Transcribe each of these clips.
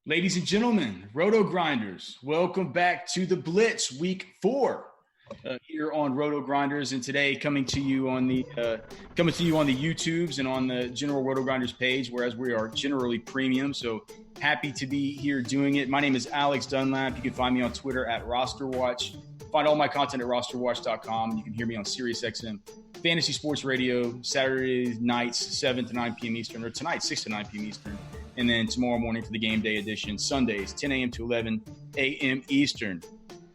Ladies and gentlemen, RotoGrinders, welcome back to the Blitz Week 4 here on RotoGrinders, and today coming to you on the YouTubes and on the general RotoGrinders page, whereas we are generally premium. So happy to be here doing it. My name is Alex Dunlap. You can find me on Twitter at RosterWatch. Find all my content at rosterwatch.com. You can hear me on SiriusXM Fantasy Sports Radio Saturday nights 7 to 9 p.m. Eastern, or tonight 6 to 9 p.m. Eastern. And then tomorrow morning for the game day edition, Sundays, 10 a.m. to 11 a.m. Eastern.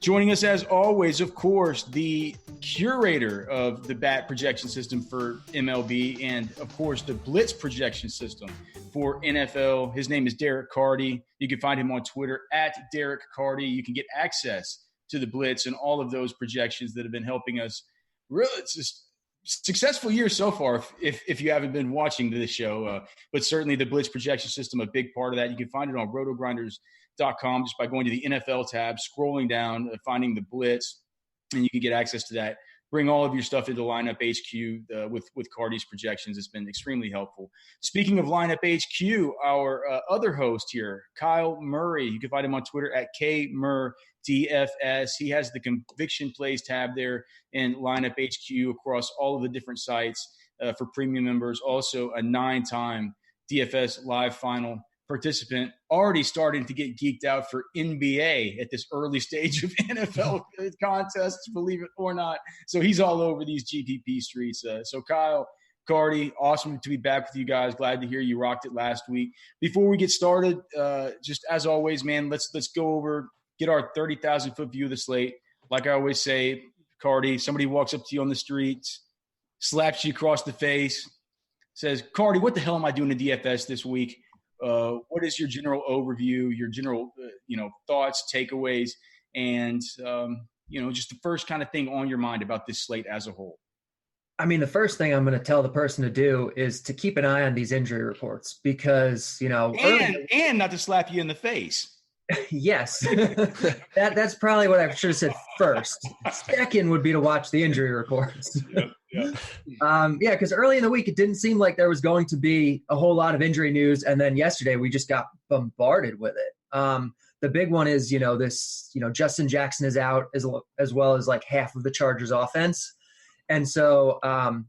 Joining us, as always, of course, the curator of the BAT projection system for MLB and, of course, the Blitz projection system for NFL. His name is Derek Carty. You can find him on Twitter at Derek Carty. You can get access to the Blitz and all of those projections that have been helping us. Really, it's just successful year so far if you haven't been watching this show, but certainly the Blitz projection system, a big part of that. You can find it on rotogrinders.com just by going to the NFL tab, scrolling down, finding the Blitz, and you can get access to that. Bring all of your stuff into Lineup HQ with Carty's projections. It's been extremely helpful. Speaking of Lineup HQ, our other host here, Kyle Murray, you can find him on Twitter at KMurDFS. He has the Conviction Plays tab there in Lineup HQ across all of the different sites for premium members. Also a 9-time DFS live final participant, already starting to get geeked out for NBA at this early stage of NFL contests, believe it or not. So he's all over these GPP streets. So Kyle, Carty, awesome to be back with you guys. Glad to hear you rocked it last week. Before we get started, just as always, man, let's go over, get our 30,000-foot view of the slate. Like I always say, Carty, somebody walks up to you on the streets, slaps you across the face, says, Carty, what the hell am I doing in DFS this week? What is your general overview, your general, thoughts, takeaways, and, just the first kind of thing on your mind about this slate as a whole? I mean, the first thing I'm going to tell the person to do is to keep an eye on these injury reports because, and not to slap you in the face. Yes, that's probably what I should have said first. Second would be to watch the injury reports. Because early in the week, it didn't seem like there was going to be a whole lot of injury news. And then yesterday we just got bombarded with it. The big one is, Justin Jackson is out as well as like half of the Chargers offense. And so,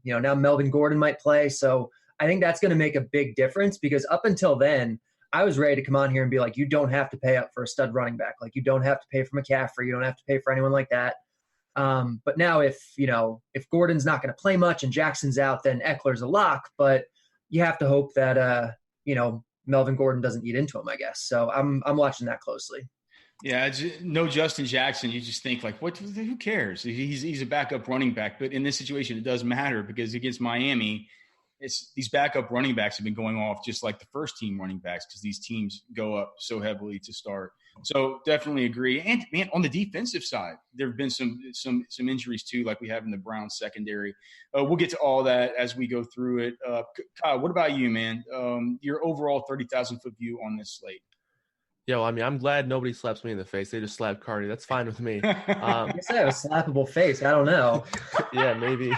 now Melvin Gordon might play. So I think that's going to make a big difference because up until then, I was ready to come on here and be like, you don't have to pay up for a stud running back. Like you don't have to pay for McCaffrey. You don't have to pay for anyone like that. But now if Gordon's not going to play much and Jackson's out, then Eckler's a lock, but you have to hope that, Melvin Gordon doesn't eat into him, I guess. So I'm watching that closely. Yeah. No Justin Jackson. You just think like, who cares? He's a backup running back, but in this situation, it does matter because against Miami, these backup running backs have been going off just like the first team running backs because these teams go up so heavily to start. So definitely agree. And man, on the defensive side, there have been some injuries too, like we have in the Browns secondary. We'll get to all that as we go through it. Kyle, what about you, man? Your overall 30,000-foot view on this slate? Yeah, well, I mean, I'm glad nobody slaps me in the face. They just slapped Carty. That's fine with me. I guess I have a slappable face. I don't know. Yeah, maybe.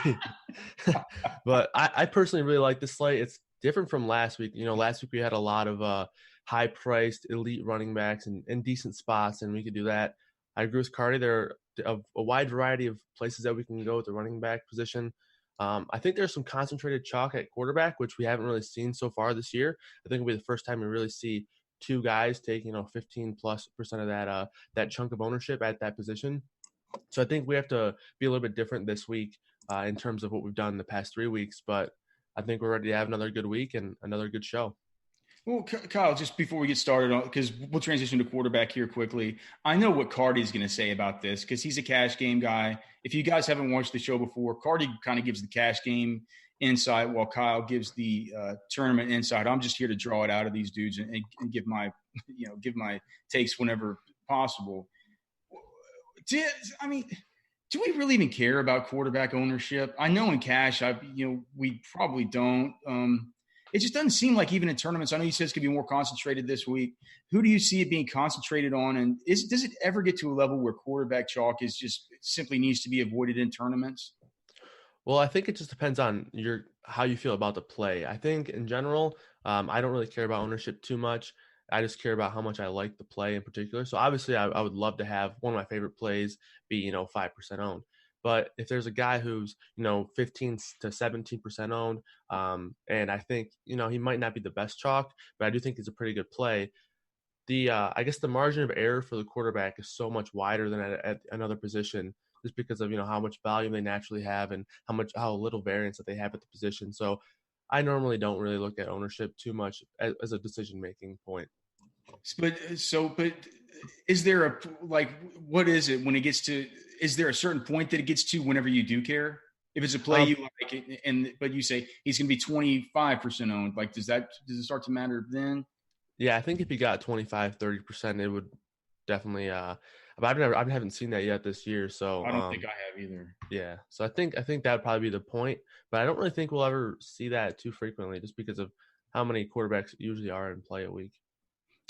But I personally really like this slate. It's different from last week. Last week we had a lot of high-priced elite running backs and decent spots, and we could do that. I agree with Carty. There are a wide variety of places that we can go with the running back position. I think there's some concentrated chalk at quarterback, which we haven't really seen so far this year. I think it'll be the first time we really see two guys take 15+% of that chunk of ownership at that position. So I think we have to be a little bit different this week in terms of what we've done the past 3 weeks. But I think we're ready to have another good week and another good show. Well, Kyle, just before we get started, because we'll transition to quarterback here quickly. I know what Carty's going to say about this because he's a cash game guy. If you guys haven't watched the show before, Carty kind of gives the cash game insight while Kyle gives the tournament insight. I'm just here to draw it out of these dudes and give my takes whenever possible. Do we really even care about quarterback ownership? I know in cash, we probably don't. It just doesn't seem like even in tournaments. I know you said it's going to be more concentrated this week. Who do you see it being concentrated on? And does it ever get to a level where quarterback chalk is just simply needs to be avoided in tournaments? Well, I think it just depends on how you feel about the play. I think in general, I don't really care about ownership too much. I just care about how much I like the play in particular. So obviously I would love to have one of my favorite plays be, 5% owned. But if there's a guy who's, 15 to 17% owned, and I think, he might not be the best chalk, but I do think he's a pretty good play. I guess the margin of error for the quarterback is so much wider than at another position, just because of, how much volume they naturally have and how little variance that they have at the position. So I normally don't really look at ownership too much as a decision-making point. But is there what is it when it gets to, is there a certain point that it gets to whenever you do care? If it's a play you like, but you say he's going to be 25% owned, like, does it start to matter then? Yeah, I think if he got 25, 30%, it would definitely I haven't seen that yet this year. So I don't think I have either. Yeah. So I think that would probably be the point, but I don't really think we'll ever see that too frequently just because of how many quarterbacks usually are in play a week.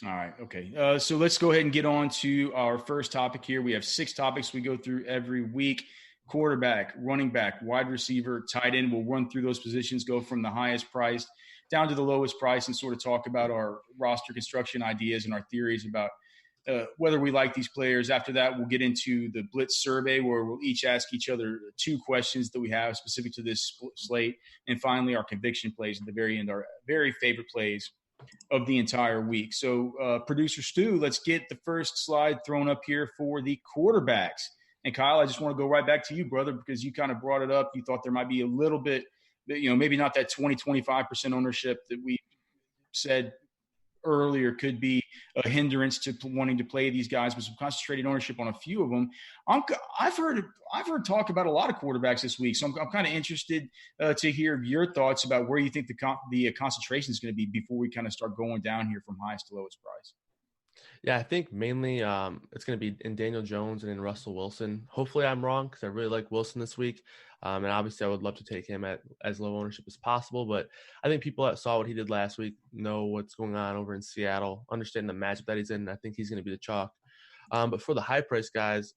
All right. Okay. So let's go ahead and get on to our first topic here. We have 6 topics we go through every week: quarterback, running back, wide receiver, tight end. We'll run through those positions, go from the highest priced down to the lowest price, and sort of talk about our roster construction ideas and our theories about whether we like these players. After that, we'll get into the Blitz survey, where we'll each ask each other 2 questions that we have specific to this slate. And finally, our conviction plays at the very end, our very favorite plays of the entire week. So, Producer Stu, let's get the first slide thrown up here for the quarterbacks. And Kyle, I just want to go right back to you, brother, because you kind of brought it up. You thought there might be a little bit, maybe not that 20-25% ownership that we said earlier could be a hindrance to wanting to play these guys, but some concentrated ownership on a few of them. I've heard talk about a lot of quarterbacks this week, so I'm kind of interested to hear your thoughts about where you think the concentration is going to be before we kind of start going down here from highest to lowest price. Yeah, I think mainly it's going to be in Daniel Jones and in Russell Wilson. Hopefully I'm wrong because I really like Wilson this week. And obviously I would love to take him at as low ownership as possible. But I think people that saw what he did last week know what's going on over in Seattle, understand the matchup that he's in. And I think he's going to be the chalk. But for the high price guys,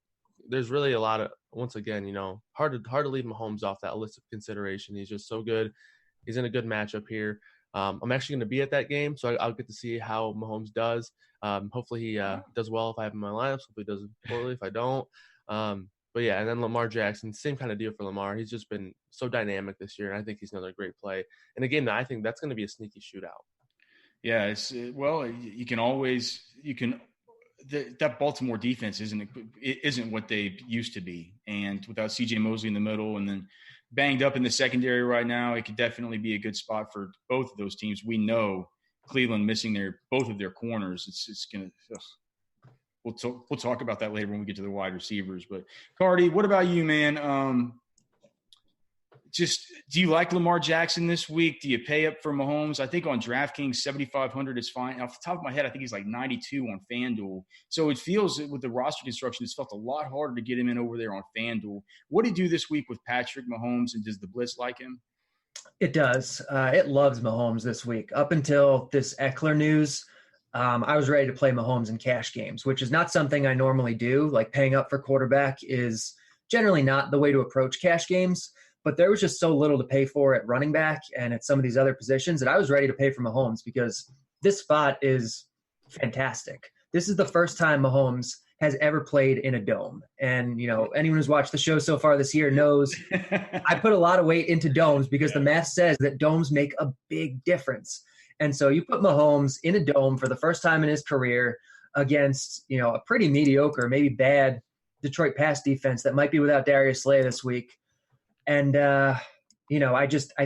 there's really a lot of, once again, hard to leave Mahomes off that list of consideration. He's just so good. He's in a good matchup here. I'm actually going to be at that game, so I'll get to see how Mahomes does. Hopefully he does well if I have him in my lineups. Hopefully he does poorly if I don't. But yeah, and then Lamar Jackson, same kind of deal for Lamar. He's just been so dynamic this year, and I think he's another great play. And a game that I think that's going to be a sneaky shootout. Yeah, that Baltimore defense isn't what they used to be, and without C.J. Mosley in the middle, and then banged up in the secondary right now, it could definitely be a good spot for both of those teams. We know Cleveland missing both of their corners. It's gonna. We'll talk about that later when we get to the wide receivers. But Carty, what about you, man? Do you like Lamar Jackson this week? Do you pay up for Mahomes? I think on DraftKings 7,500 is fine. Off the top of my head, I think he's like 92 on FanDuel. So it feels with the roster construction, it's felt a lot harder to get him in over there on FanDuel. What did he do this week with Patrick Mahomes, and does the Blitz like him? It does. It loves Mahomes this week. Up until this Eckler news, I was ready to play Mahomes in cash games, which is not something I normally do. Like, paying up for quarterback is generally not the way to approach cash games. But there was just so little to pay for at running back and at some of these other positions that I was ready to pay for Mahomes because this spot is fantastic. This is the first time Mahomes has ever played in a dome. And, anyone who's watched the show so far this year knows I put a lot of weight into domes because the math says that domes make a big difference. And so you put Mahomes in a dome for the first time in his career against, a pretty mediocre, maybe bad Detroit pass defense that might be without Darius Slay this week. And, I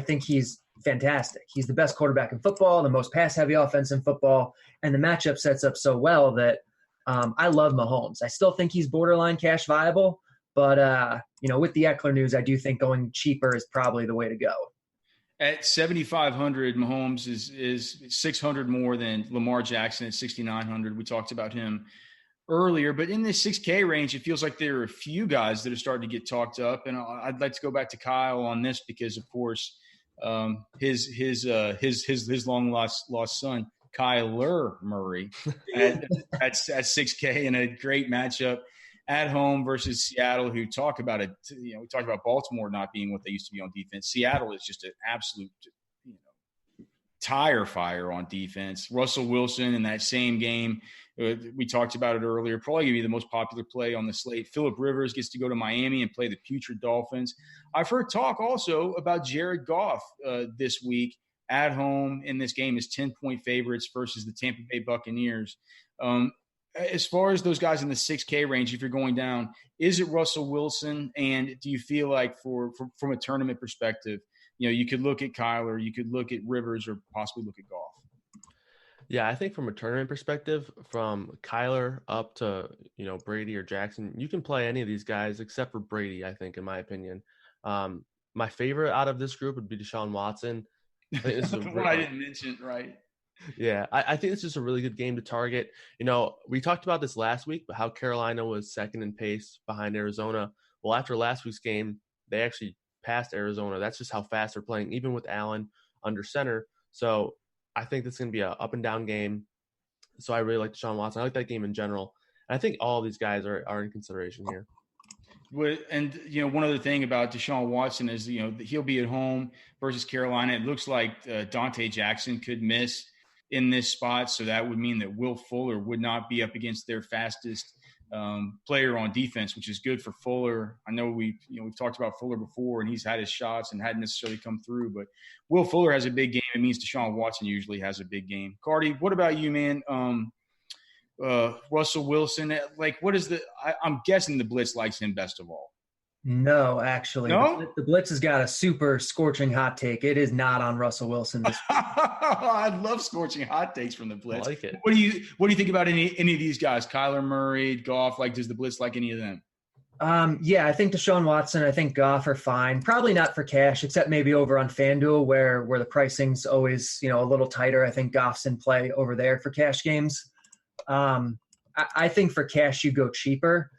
think he's fantastic. He's the best quarterback in football, the most pass-heavy offense in football, and the matchup sets up so well that I love Mahomes. I still think he's borderline cash viable, but, with the Eckler news, I do think going cheaper is probably the way to go. At 7,500, Mahomes is 600 more than Lamar Jackson at 6,900. We talked about him earlier, but in this 6K range, it feels like there are a few guys that are starting to get talked up. And I'd like to go back to Kyle on this because, of course, his long lost son, Kyler Murray, at 6K in a great matchup at home versus Seattle, who talk about it. We talked about Baltimore not being what they used to be on defense. Seattle is just an absolute tire fire on defense. Russell Wilson in that same game, we talked about it earlier, probably going to be the most popular play on the slate. Phillip Rivers gets to go to Miami and play the putrid Dolphins. I've heard talk also about Jared Goff this week at home in this game as 10-point favorites versus the Tampa Bay Buccaneers. As far as those guys in the 6K range, if you're going down, is it Russell Wilson? And do you feel like from a tournament perspective, you could look at Kyler, you could look at Rivers, or possibly look at Goff? Yeah, I think from a tournament perspective, from Kyler up to, Brady or Jackson, you can play any of these guys except for Brady, I think, in my opinion. My favorite out of this group would be Deshaun Watson. I think this is what I didn't mention, right? Yeah, I think this is a really good game to target. We talked about this last week, but how Carolina was second in pace behind Arizona. Well, after last week's game, they actually passed Arizona. That's just how fast they're playing, even with Allen under center. So I think this is going to be an up-and-down game. So I really like Deshaun Watson. I like that game in general. And I think all of these guys are in consideration here. And, one other thing about Deshaun Watson is, he'll be at home versus Carolina. It looks like Dante Jackson could miss in this spot. So that would mean that Will Fuller would not be up against their fastest player on defense, which is good for Fuller. I know we've talked about Fuller before, and he's had his shots and hadn't necessarily come through, but Will Fuller has a big game. It means Deshaun Watson usually has a big game. Carty, what about you, man? Russell Wilson, I'm guessing the Blitz likes him best of all. No, actually. No? The Blitz has got a super scorching hot take. It is not on Russell Wilson this week. I love scorching hot takes from the Blitz. I like it. What do you think about any of these guys? Kyler Murray, Goff, does the Blitz like any of them? Yeah, I think Deshaun Watson, I think Goff are fine. Probably not for cash, except maybe over on FanDuel where the pricing's always, a little tighter. I think Goff's in play over there for cash games. I think for cash you go cheaper.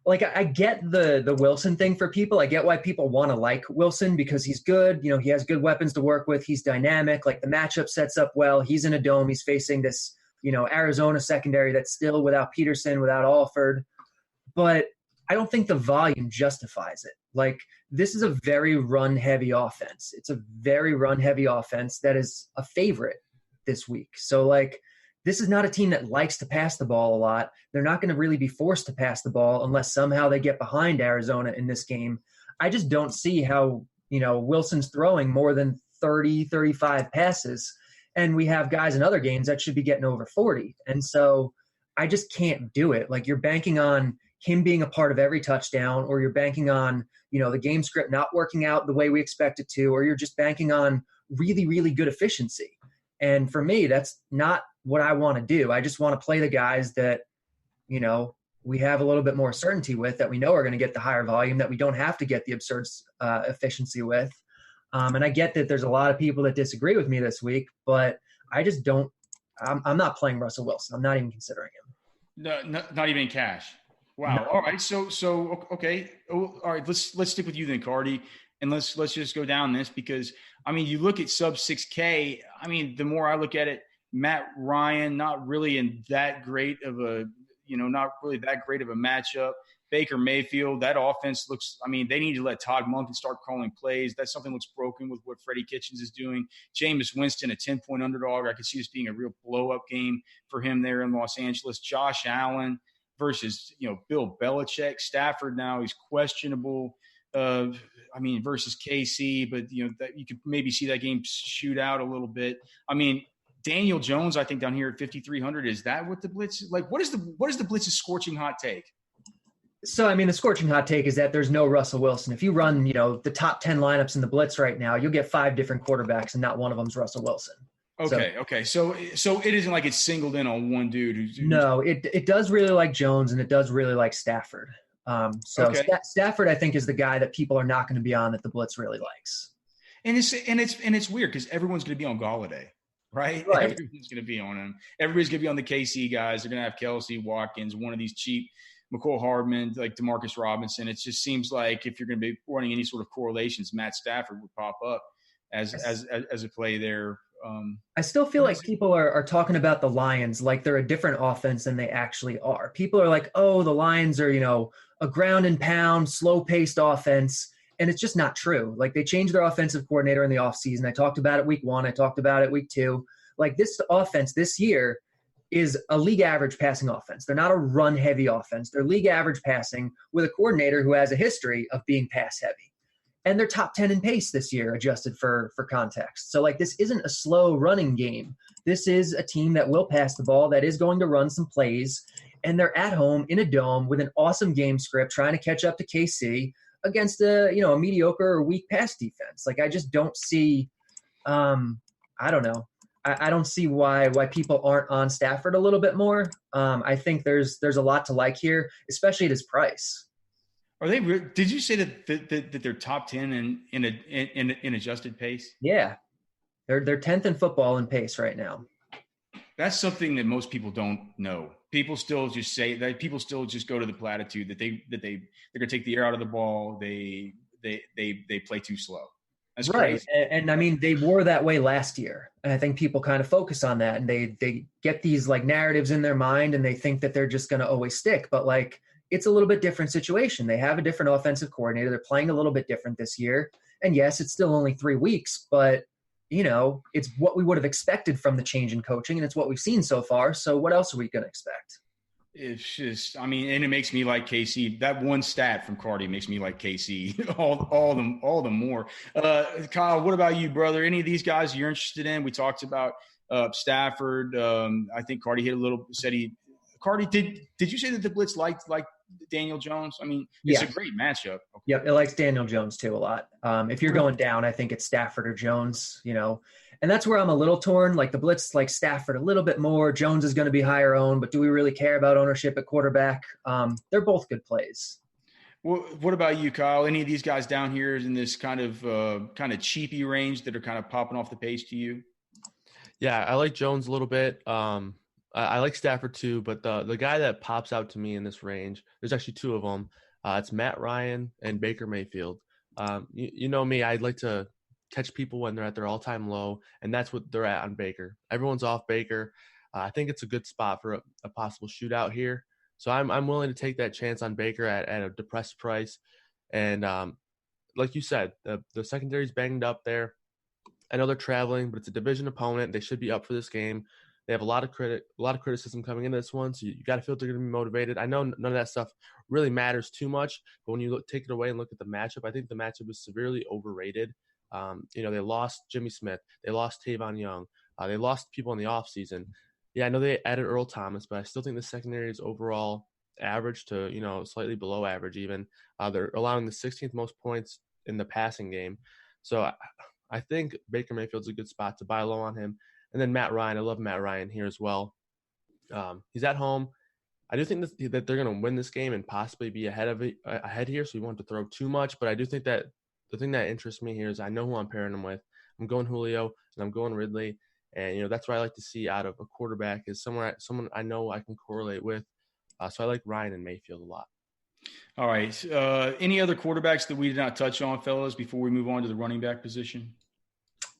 I get the Wilson thing for people. I get why people want to like Wilson because he's good. He has good weapons to work with. He's dynamic. The matchup sets up well. He's in a dome. He's facing this, Arizona secondary that's still without Peterson, without Alford. But I don't think the volume justifies it. This is a very run-heavy offense. It's a very run-heavy offense that is a favorite this week. So, this is not a team that likes to pass the ball a lot. They're not going to really be forced to pass the ball unless somehow they get behind Arizona in this game. I just don't see how, Wilson's throwing more than 30, 35 passes. And we have guys in other games that should be getting over 40. And so I just can't do it. You're banking on him being a part of every touchdown, or you're banking on, the game script not working out the way we expect it to, or you're just banking on really, really good efficiency. And for me, that's not what I want to do. I just want to play the guys that, we have a little bit more certainty with, that we know are going to get the higher volume, that we don't have to get the absurd efficiency with. And I get that there's a lot of people that disagree with me this week, but I just don't – I'm not playing Russell Wilson. I'm not even considering him. No, not even in cash. Wow. No. All right. So okay. All right. Let's stick with you then, Carty. And let's just go down this because, you look at sub 6K. The more I look at it, Matt Ryan, not really in that great of a, not really that great of a matchup. Baker Mayfield, that offense looks, they need to let Todd Monken start calling plays. That something looks broken with what Freddie Kitchens is doing. Jameis Winston, a 10-point underdog. I could see this being a real blow-up game for him there in Los Angeles. Josh Allen versus, Bill Belichick. Stafford now, he's questionable. Versus KC, but that you could maybe see that game shoot out a little bit. Daniel Jones, I think down here at 5,300, is that what the Blitz what is the Blitz's scorching hot take? So the scorching hot take is that there's no Russell Wilson. If you run, the top 10 lineups in the Blitz right now, you'll get 5 different quarterbacks, and not one of them's Russell Wilson. Okay. So it isn't like it's singled in on one dude. No, it does really like Jones, and it does really like Stafford. Stafford, I think, is the guy that people are not going to be on that the Blitz really likes. And it's weird because everyone's going to be on Galladay, right? Everyone's going to be on him. Everybody's going to be on the KC guys. They're going to have Kelsey, Watkins, one of these cheap McCall Hardman, like Demarcus Robinson. It just seems like if you're going to be running any sort of correlations, Matt Stafford would pop up as a play there. I still feel like people are talking about the Lions like they're a different offense than they actually are. People are like, oh, the Lions are, a ground and pound, slow-paced offense. And it's just not true. Like, they changed their offensive coordinator in the offseason. I talked about it week 1. I talked about it week 2. Like, this offense this year is a league average passing offense. They're not a run heavy offense. They're league average passing with a coordinator who has a history of being pass heavy. And they're top 10 in pace this year, adjusted for context. So, like, this isn't a slow running game. This is a team that will pass the ball, that is going to run some plays, and they're at home in a dome with an awesome game script, trying to catch up to KC against a mediocre or weak pass defense. Like, I just don't see, I don't know. I don't see why people aren't on Stafford a little bit more. I think there's a lot to like here, especially at his price. Are they? Did you say that they're top 10 in adjusted pace? Yeah, they're 10th in football in pace right now. That's something that most people don't know. People still just say that. People still just go to the platitude that they're going to take the air out of the ball. They play too slow. That's right. Crazy. And I mean, they were that way last year. And I think people kind of focus on that, and they get these like narratives in their mind, and they think that they're just going to always stick. But like, it's a little bit different situation. They have a different offensive coordinator. They're playing a little bit different this year. And yes, it's still only 3 weeks, but it's what we would have expected from the change in coaching, and it's what we've seen so far. So what else are we going to expect? It's just, and it makes me like KC. That one stat from Carty makes me like KC all the more. Kyle, what about you, brother? Any of these guys you're interested in? We talked about Stafford. I think Carty Carty, did you say that the Blitz liked Daniel Jones? I mean, it's a great matchup. Okay. Yep, it likes Daniel Jones too a lot. If you're going down, I think it's Stafford or Jones, and that's where I'm a little torn. Like, the Blitz like Stafford a little bit more. Jones is going to be higher owned, but do we really care about ownership at quarterback? They're both good plays. Well, what about you, Kyle? Any of these guys down here in this kind of cheapy range that are kind of popping off the page to you? Yeah, I like Jones a little bit. I like Stafford too, but the guy that pops out to me in this range, there's actually 2 of them. It's Matt Ryan and Baker Mayfield. You know me, I'd like to catch people when they're at their all-time low, and that's what they're at on Baker. Everyone's off Baker. I think it's a good spot for a possible shootout here. So I'm willing to take that chance on Baker at a depressed price. And like you said, the secondary's banged up there. I know they're traveling, but it's a division opponent. They should be up for this game. They have a lot of criticism coming into this one, so you got to feel they're going to be motivated. I know none of that stuff really matters too much, but when you take it away and look at the matchup, I think the matchup is severely overrated. They lost Jimmy Smith, they lost Tavon Young, they lost people in the offseason. Yeah, I know they added Earl Thomas, but I still think the secondary is overall average to slightly below average even. They're allowing the 16th most points in the passing game, so I think Baker Mayfield's a good spot to buy low on him. And then Matt Ryan, I love Matt Ryan here as well. He's at home. I do think that they're going to win this game and possibly be ahead here, so you won't have to throw too much. But I do think that the thing that interests me here is I know who I'm pairing him with. I'm going Julio and I'm going Ridley, and that's what I like to see out of a quarterback is someone I know I can correlate with. So I like Ryan and Mayfield a lot. All right. Any other quarterbacks that we did not touch on, fellas, before we move on to the running back position?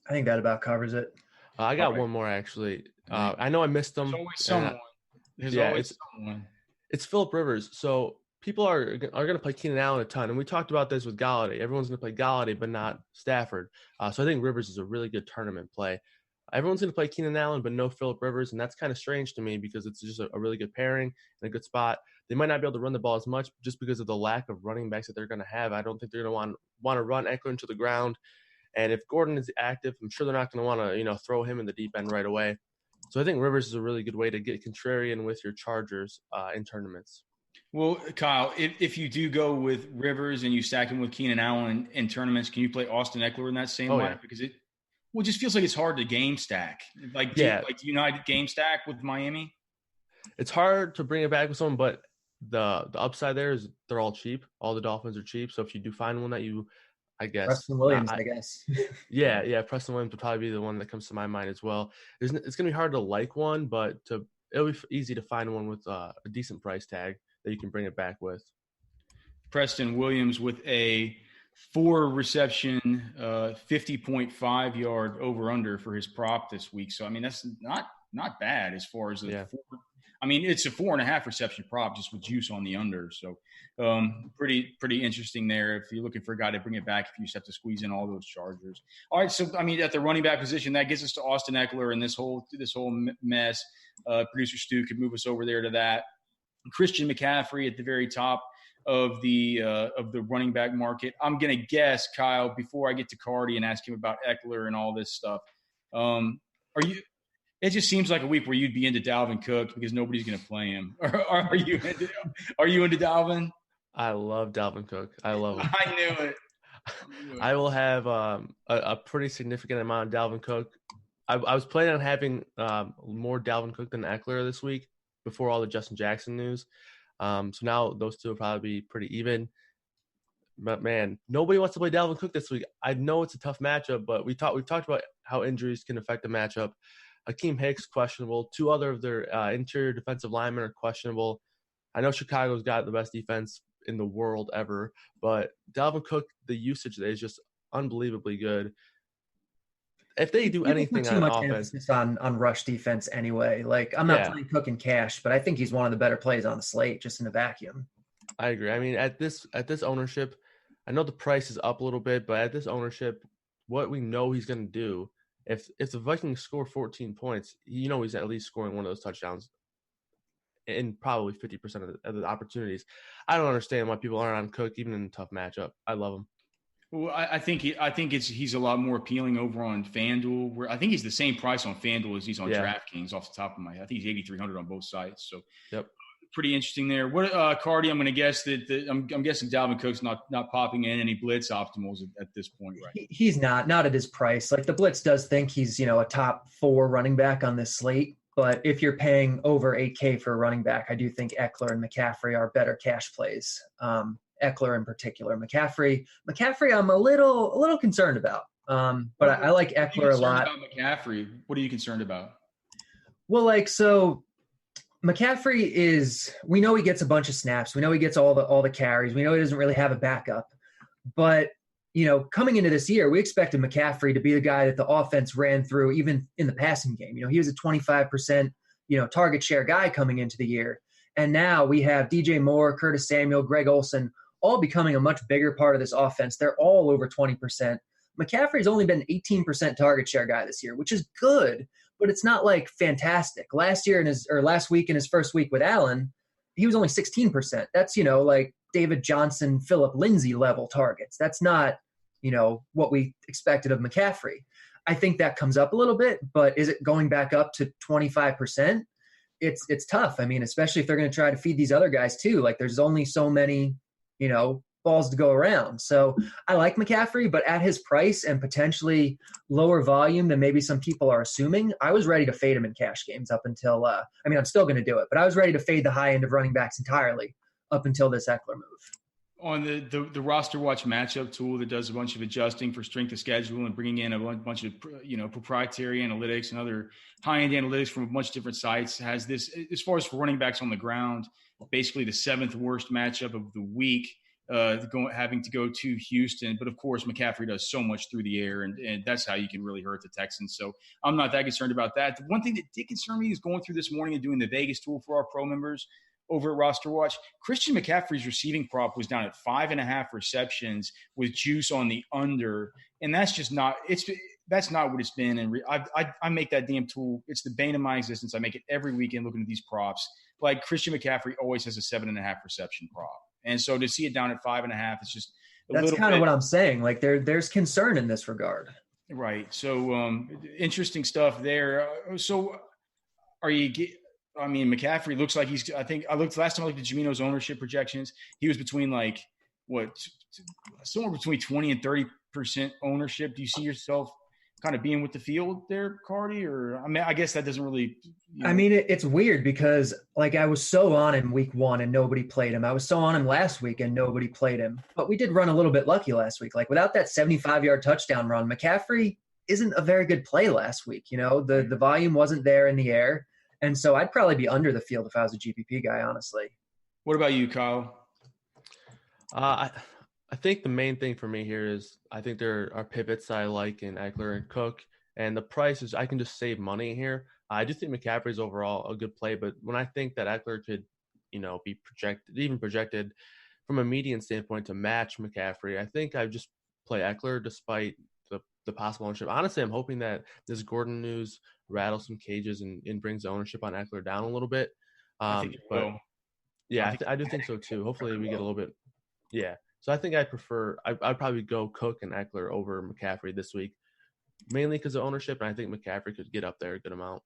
I think that about covers it. I got one more, actually. I know I missed them. There's always someone. It's Phillip Rivers. So people are going to play Keenan Allen a ton. And we talked about this with Galladay. Everyone's going to play Galladay, but not Stafford. So I think Rivers is a really good tournament play. Everyone's going to play Keenan Allen, but no Phillip Rivers. And that's kind of strange to me because it's just a really good pairing and a good spot. They might not be able to run the ball as much just because of the lack of running backs that they're going to have. I don't think they're going to want to run Eckler into the ground. And if Gordon is active, I'm sure they're not going to want to, throw him in the deep end right away. So I think Rivers is a really good way to get contrarian with your Chargers in tournaments. Well, Kyle, if you do go with Rivers and you stack him with Keenan Allen in tournaments, can you play Austin Eckler in that same lineup? Yeah. Because it just feels like it's hard to game stack. Do you not game stack with Miami? It's hard to bring it back with someone, but the upside there is they're all cheap. All the Dolphins are cheap. So if you do find one that I guess. Preston Williams, I guess. Yeah. Preston Williams would probably be the one that comes to my mind as well. It's going to be hard to like one, but it'll be easy to find one with a decent price tag that you can bring it back with. Preston Williams with a 4-reception, 50.5 yard over-under for his prop this week. So, that's not bad as far as the 4. I mean, it's a 4.5 reception prop just with juice on the under. So pretty interesting there. If you're looking for a guy to bring it back, if you just have to squeeze in all those Chargers. All right, so I mean, at the running back position, that gets us to Austin Eckler and this whole mess. Producer Stu could move us over there to that. Christian McCaffrey at the very top of the running back market. I'm gonna guess, Kyle, before I get to Carty and ask him about Eckler and all this stuff. Are you? It just seems like a week where you'd be into Dalvin Cook because nobody's going to play him. Are you into Dalvin? I love Dalvin Cook. I love him. I knew it. I will have a pretty significant amount of Dalvin Cook. I was planning on having more Dalvin Cook than Eckler this week before all the Justin Jackson news. So now those two will probably be pretty even. But, man, nobody wants to play Dalvin Cook this week. I know it's a tough matchup, but we've talked about how injuries can affect the matchup. Akeem Hicks, questionable. Two other of their interior defensive linemen are questionable. I know Chicago's got the best defense in the world ever, but Dalvin Cook, the usage there is just unbelievably good. If they do anything on offense, emphasis on rush defense anyway. Like, I'm not playing Cook in cash, but I think he's one of the better plays on the slate just in a vacuum. I agree. I mean, at this ownership, I know the price is up a little bit, but at this ownership, what we know he's going to do. If the Vikings score 14 points, he's at least scoring one of those touchdowns in probably 50% of the opportunities. I don't understand why people aren't on Cook even in a tough matchup. I love him. Well, I think he's a lot more appealing over on FanDuel. Where I think he's the same price on FanDuel as he's on DraftKings off the top of my head. I think he's 8,300 on both sites. So yep. Pretty interesting there. What Carty? I'm going to guess that I'm guessing Dalvin Cook's not popping in any blitz optimals at this point, right? He's not at his price. Like, the blitz does think he's a top 4 running back on this slate, but if you're paying over $8K for a running back, I do think Eckler and McCaffrey are better cash plays. Eckler in particular. McCaffrey, I'm a little concerned about. But I like Eckler a lot. About McCaffrey, what are you concerned about? Well, so McCaffrey we know he gets a bunch of snaps. We know he gets all the carries. We know he doesn't really have a backup. But, coming into this year, we expected McCaffrey to be the guy that the offense ran through even in the passing game. He was a 25%, target share guy coming into the year. And now we have DJ Moore, Curtis Samuel, Greg Olsen, all becoming a much bigger part of this offense. They're all over 20%. McCaffrey's only been 18% target share guy this year, which is good, but it's not like fantastic. Last week in his first week with Allen, he was only 16%. That's, like David Johnson, Philip Lindsay level targets. That's not, what we expected of McCaffrey. I think that comes up a little bit, but is it going back up to 25%? It's tough. I mean, especially if they're going to try to feed these other guys too. Like, there's only so many, balls to go around. So I like McCaffrey, but at his price and potentially lower volume than maybe some people are assuming, I was ready to fade him in cash games up until, I'm still going to do it, but I was ready to fade the high end of running backs entirely up until this Eckler move. On the roster watch matchup tool that does a bunch of adjusting for strength of schedule and bringing in a bunch of, proprietary analytics and other high-end analytics from a bunch of different sites, has this, as far as for running backs on the ground, basically the 7th worst matchup of the week. Having to go to Houston. But, of course, McCaffrey does so much through the air, and that's how you can really hurt the Texans. So I'm not that concerned about that. The one thing that did concern me is going through this morning and doing the Vegas tool for our pro members over at Roster Watch. Christian McCaffrey's receiving prop was down at 5.5 receptions with juice on the under, and that's just not – that's not what it's been. And I make that damn tool. It's the bane of my existence. I make it every weekend looking at these props. Like, Christian McCaffrey always has a 7.5 reception prop. And so to see it down at 5.5, it's just that's kind of what I'm saying. Like, there's concern in this regard. Right. So interesting stuff there. So McCaffrey looks like I think I looked last time I looked at Jamino's ownership projections. He was between somewhere between 20 and 30% ownership. Do you see yourself kind of being with the field there, Carty? Or I guess that doesn't really. It's weird because I was so on him week 1 and nobody played him. I was so on him last week and nobody played him. But we did run a little bit lucky last week. Without that 75-yard touchdown run, McCaffrey isn't a very good play last week. The volume wasn't there in the air, and so I'd probably be under the field if I was a GPP guy, honestly. What about you, Kyle? I think the main thing for me here is I think there are pivots I like in Eckler and Cook, and the price is I can just save money here. I do think McCaffrey is overall a good play, but when I think that Eckler could, be projected from a median standpoint to match McCaffrey, I think I just play Eckler despite the possible ownership. Honestly, I'm hoping that this Gordon news rattles some cages and brings the ownership on Eckler down a little bit. I think it will. Yeah, I do think so too. Hopefully we get a little bit. Yeah. So I think I'd probably go Cook and Eckler over McCaffrey this week, mainly because of ownership, and I think McCaffrey could get up there a good amount.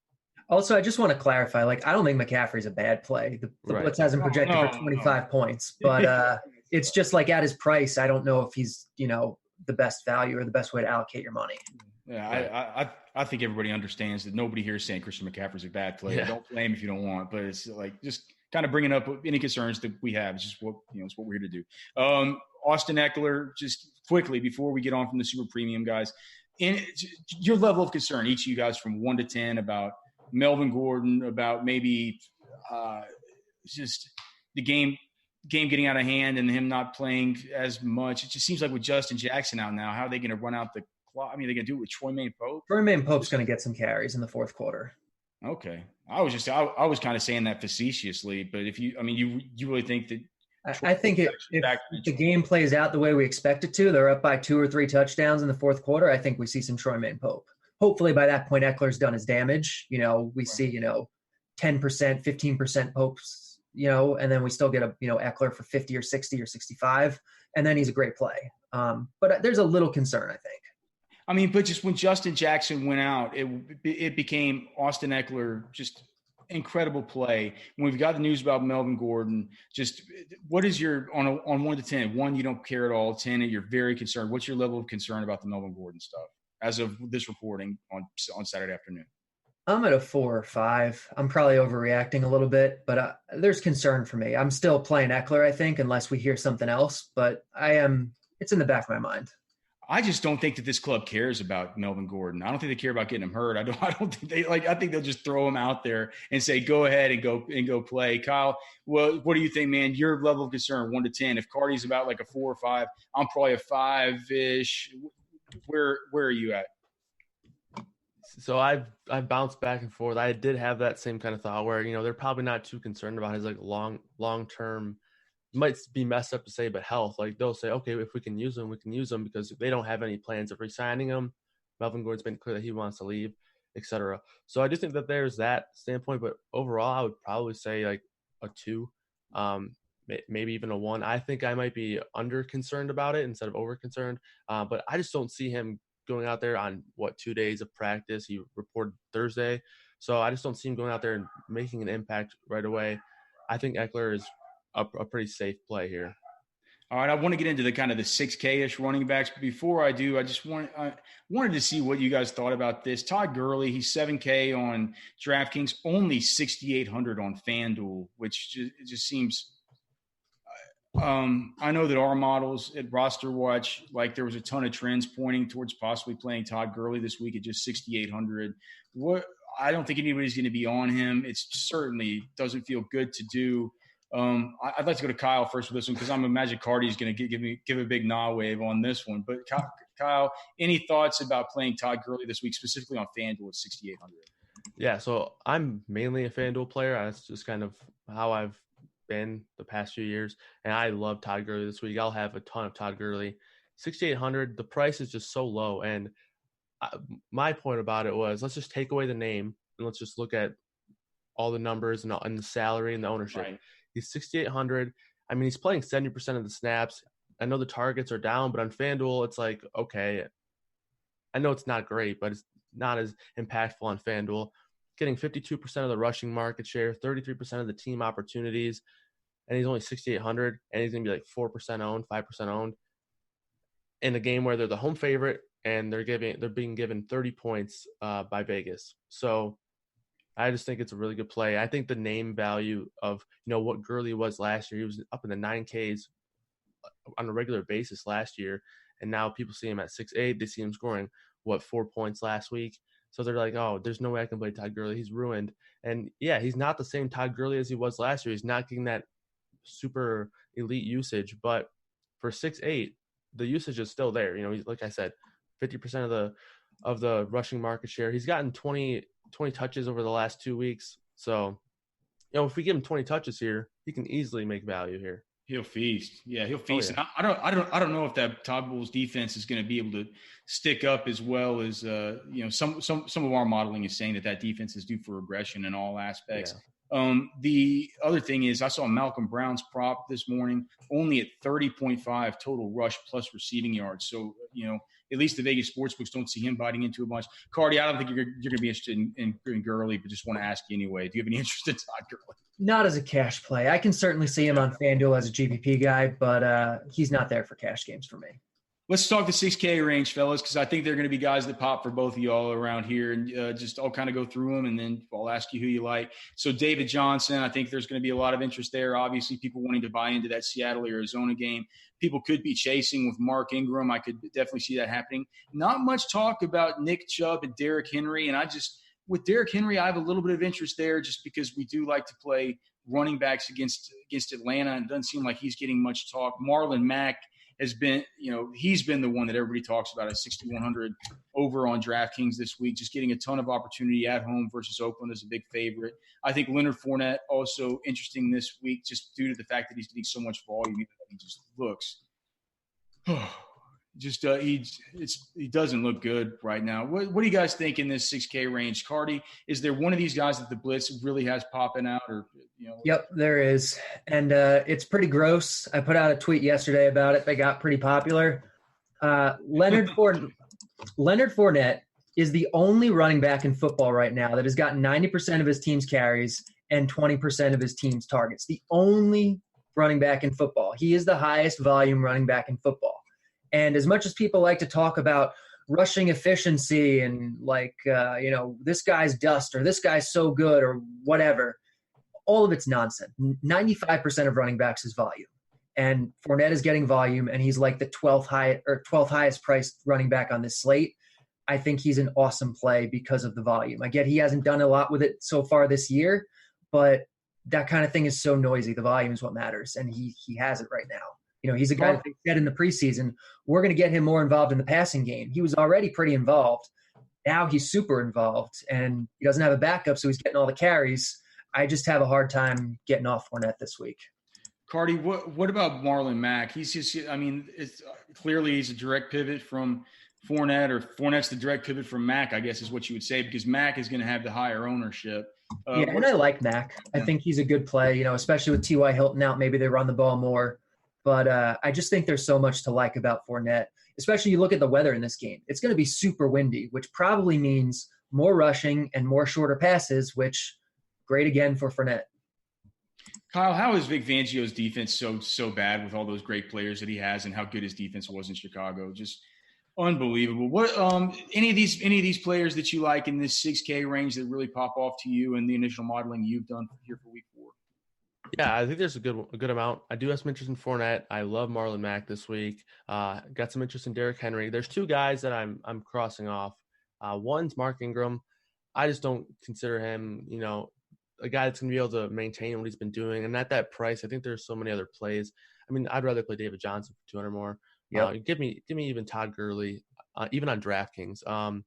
Also, I just want to clarify, I don't think McCaffrey's a bad play. The Blitz hasn't projected for 25 points, but it's just at his price, I don't know if he's, the best value or the best way to allocate your money. Yeah, I think everybody understands that nobody here is saying Christian McCaffrey's a bad player. Yeah. Don't blame if you don't want, but it's just kind of bringing up any concerns that we have. It's just what it's what we're here to do. Austin Eckler, just quickly before we get on from the super premium guys, in your level of concern, each of you guys from 1 to 10 about Melvin Gordon, about maybe just the game getting out of hand and him not playing as much. It just seems like with Justin Jackson out now, how are they going to run out the clock? I mean, they're going to do it with Troy Maine-Pope? Troy Maine-Pope's going to get some carries in the fourth quarter. Okay. I was kind of saying that facetiously, but if you really think that I think if the game plays out the way we expect it to, they're up by 2 or 3 touchdowns in the fourth quarter, I think we see some Troy Maine-Pope. Hopefully by that point, Eckler's done his damage. We see, 10%, 15% Popes, and then we still get a, Eckler for 50 or 60 or 65, and then he's a great play. But there's a little concern, I think. I mean, but just when Justin Jackson went out, it became Austin Eckler, just incredible play. When we've got the news about Melvin Gordon, just what is your on 1 to 10? 1, you don't care at all. 10, you're very concerned. What's your level of concern about the Melvin Gordon stuff as of this reporting on Saturday afternoon? I'm at a 4 or 5. I'm probably overreacting a little bit, but there's concern for me. I'm still playing Eckler, I think, unless we hear something else. But it's in the back of my mind. I just don't think that this club cares about Melvin Gordon. I don't think they care about getting him hurt. I don't think they I think they'll just throw him out there and say, go ahead and go play. Kyle, well, what do you think, man? Your level of concern, 1 to 10. If Carty's about like a 4 or 5, I'm probably a 5-ish. Where are you at? So I've bounced back and forth. I did have that same kind of thought where, they're probably not too concerned about his long-term, might be messed up to say, but health. They'll say, okay, if we can use him, we can use him, because they don't have any plans of re-signing him. Melvin Gordon's been clear that he wants to leave, etc. So I do think that there's that standpoint, but overall, I would probably say a 2, maybe even a 1. I think I might be under concerned about it instead of over concerned, but I just don't see him going out there on 2 days of practice. He reported Thursday, so I just don't see him going out there and making an impact right away. I think Eckler is a pretty safe play here. All right, I want to get into the kind of the 6K-ish running backs, but before I do, I wanted to see what you guys thought about this. Todd Gurley, he's 7K on DraftKings, only 6,800 on FanDuel, which just seems. I know that our models at Roster Watch, there was a ton of trends pointing towards possibly playing Todd Gurley this week at just 6,800. I don't think anybody's going to be on him. It certainly doesn't feel good to do. I'd like to go to Kyle first for this one because I'm imagining Carty's going to give a big nah wave on this one. But Kyle, any thoughts about playing Todd Gurley this week, specifically on FanDuel at 6,800? Yeah, so I'm mainly a FanDuel player. That's just kind of how I've been the past few years, and I love Todd Gurley this week. I'll have a ton of Todd Gurley. 6,800, the price is just so low, and my point about it was, let's just take away the name and let's just look at all the numbers and the salary and the ownership. Right. He's 6,800. I mean, he's playing 70% of the snaps. I know the targets are down, but on FanDuel, it's okay. I know it's not great, but it's not as impactful on FanDuel. Getting 52% of the rushing market share, 33% of the team opportunities, and he's only 6,800, and he's going to be 4% owned, 5% owned in a game where they're the home favorite and they're being given 30 points by Vegas. So I just think it's a really good play. I think the name value of what Gurley was last year, he was up in the 9Ks on a regular basis last year, and now people see him at 6'8". They see him scoring 4 points last week. So they're like, oh, there's no way I can play Todd Gurley. He's ruined. And yeah, he's not the same Todd Gurley as he was last year. He's not getting that super elite usage, but for 6'8", the usage is still there. He's, like I said, 50% of the rushing market share. He's gotten 20 20 touches over the last 2 weeks. So, if we give him 20 touches here, he can easily make value here. He'll feast. Yeah, he'll feast. Oh, yeah. And I don't know if that Todd Bowles defense is going to be able to stick up as well as some of our modeling is saying that defense is due for regression in all aspects. Yeah. The other thing is I saw Malcolm Brown's prop this morning only at 30.5 total rush plus receiving yards. So, at least the Vegas sportsbooks don't see him biting into a bunch. Carty, I don't think you're going to be interested in Gurley, but just want to ask you anyway. Do you have any interest in Todd Gurley? Not as a cash play. I can certainly see him on FanDuel as a GPP guy, but he's not there for cash games for me. Let's talk the 6K range, fellas, because I think there are going to be guys that pop for both of y'all around here. And just I'll kind of go through them, and then I'll ask you who you like. So David Johnson, I think there's going to be a lot of interest there. Obviously, people wanting to buy into that Seattle-Arizona game. People could be chasing with Mark Ingram. I could definitely see that happening. Not much talk about Nick Chubb and Derrick Henry. And with Derrick Henry, I have a little bit of interest there just because we do like to play running backs against Atlanta, and it doesn't seem like he's getting much talk. Marlon Mack has been, he's been the one that everybody talks about at 6,100 over on DraftKings this week, just getting a ton of opportunity at home versus Oakland is a big favorite. I think Leonard Fournette also interesting this week just due to the fact that he's getting so much volume. He just looks he doesn't look good right now. What do you guys think in this 6K range? Carty, is there one of these guys that the Blitz really has popping out, or Yep, there is, and it's pretty gross. I put out a tweet yesterday about it. They got pretty popular. Leonard Fournette is the only running back in football right now that has gotten 90% of his team's carries and 20% of his team's targets. The only running back in football. He is the highest volume running back in football. And as much as people like to talk about rushing efficiency and this guy's dust or this guy's so good or whatever, all of it's nonsense. 95% of running backs is volume. And Fournette is getting volume, and he's like the 12th highest priced running back on this slate. I think he's an awesome play because of the volume. I get he hasn't done a lot with it so far this year, but that kind of thing is so noisy. The volume is what matters, and he has it right now. He's a guy that they said in the preseason, we're going to get him more involved in the passing game. He was already pretty involved. Now he's super involved, and he doesn't have a backup, so he's getting all the carries. I just have a hard time getting off Fournette this week. Carty, what about Marlon Mack? He's just, it's clearly he's a direct pivot from Fournette, or Fournette's the direct pivot from Mack, I guess is what you would say, because Mack is going to have the higher ownership. And I like Mack. I think he's a good play, especially with T.Y. Hilton out. Maybe they run the ball more. But I just think there's so much to like about Fournette, especially you look at the weather in this game. It's going to be super windy, which probably means more rushing and more shorter passes, which great again for Fournette. Kyle, how is Vic Fangio's defense so bad with all those great players that he has, and how good his defense was in Chicago? Just unbelievable. What any of these players that you like in this 6K range that really pop off to you in the initial modeling you've done here for week 4? Yeah, I think there's a good amount. I do have some interest in Fournette. I love Marlon Mack this week. Got some interest in Derrick Henry. There's 2 guys that I'm crossing off. One's Mark Ingram. I just don't consider him, a guy that's going to be able to maintain what he's been doing. And at that price, I think there's so many other plays. I'd rather play David Johnson for 200 more. Yep. Give me even Todd Gurley, even on DraftKings.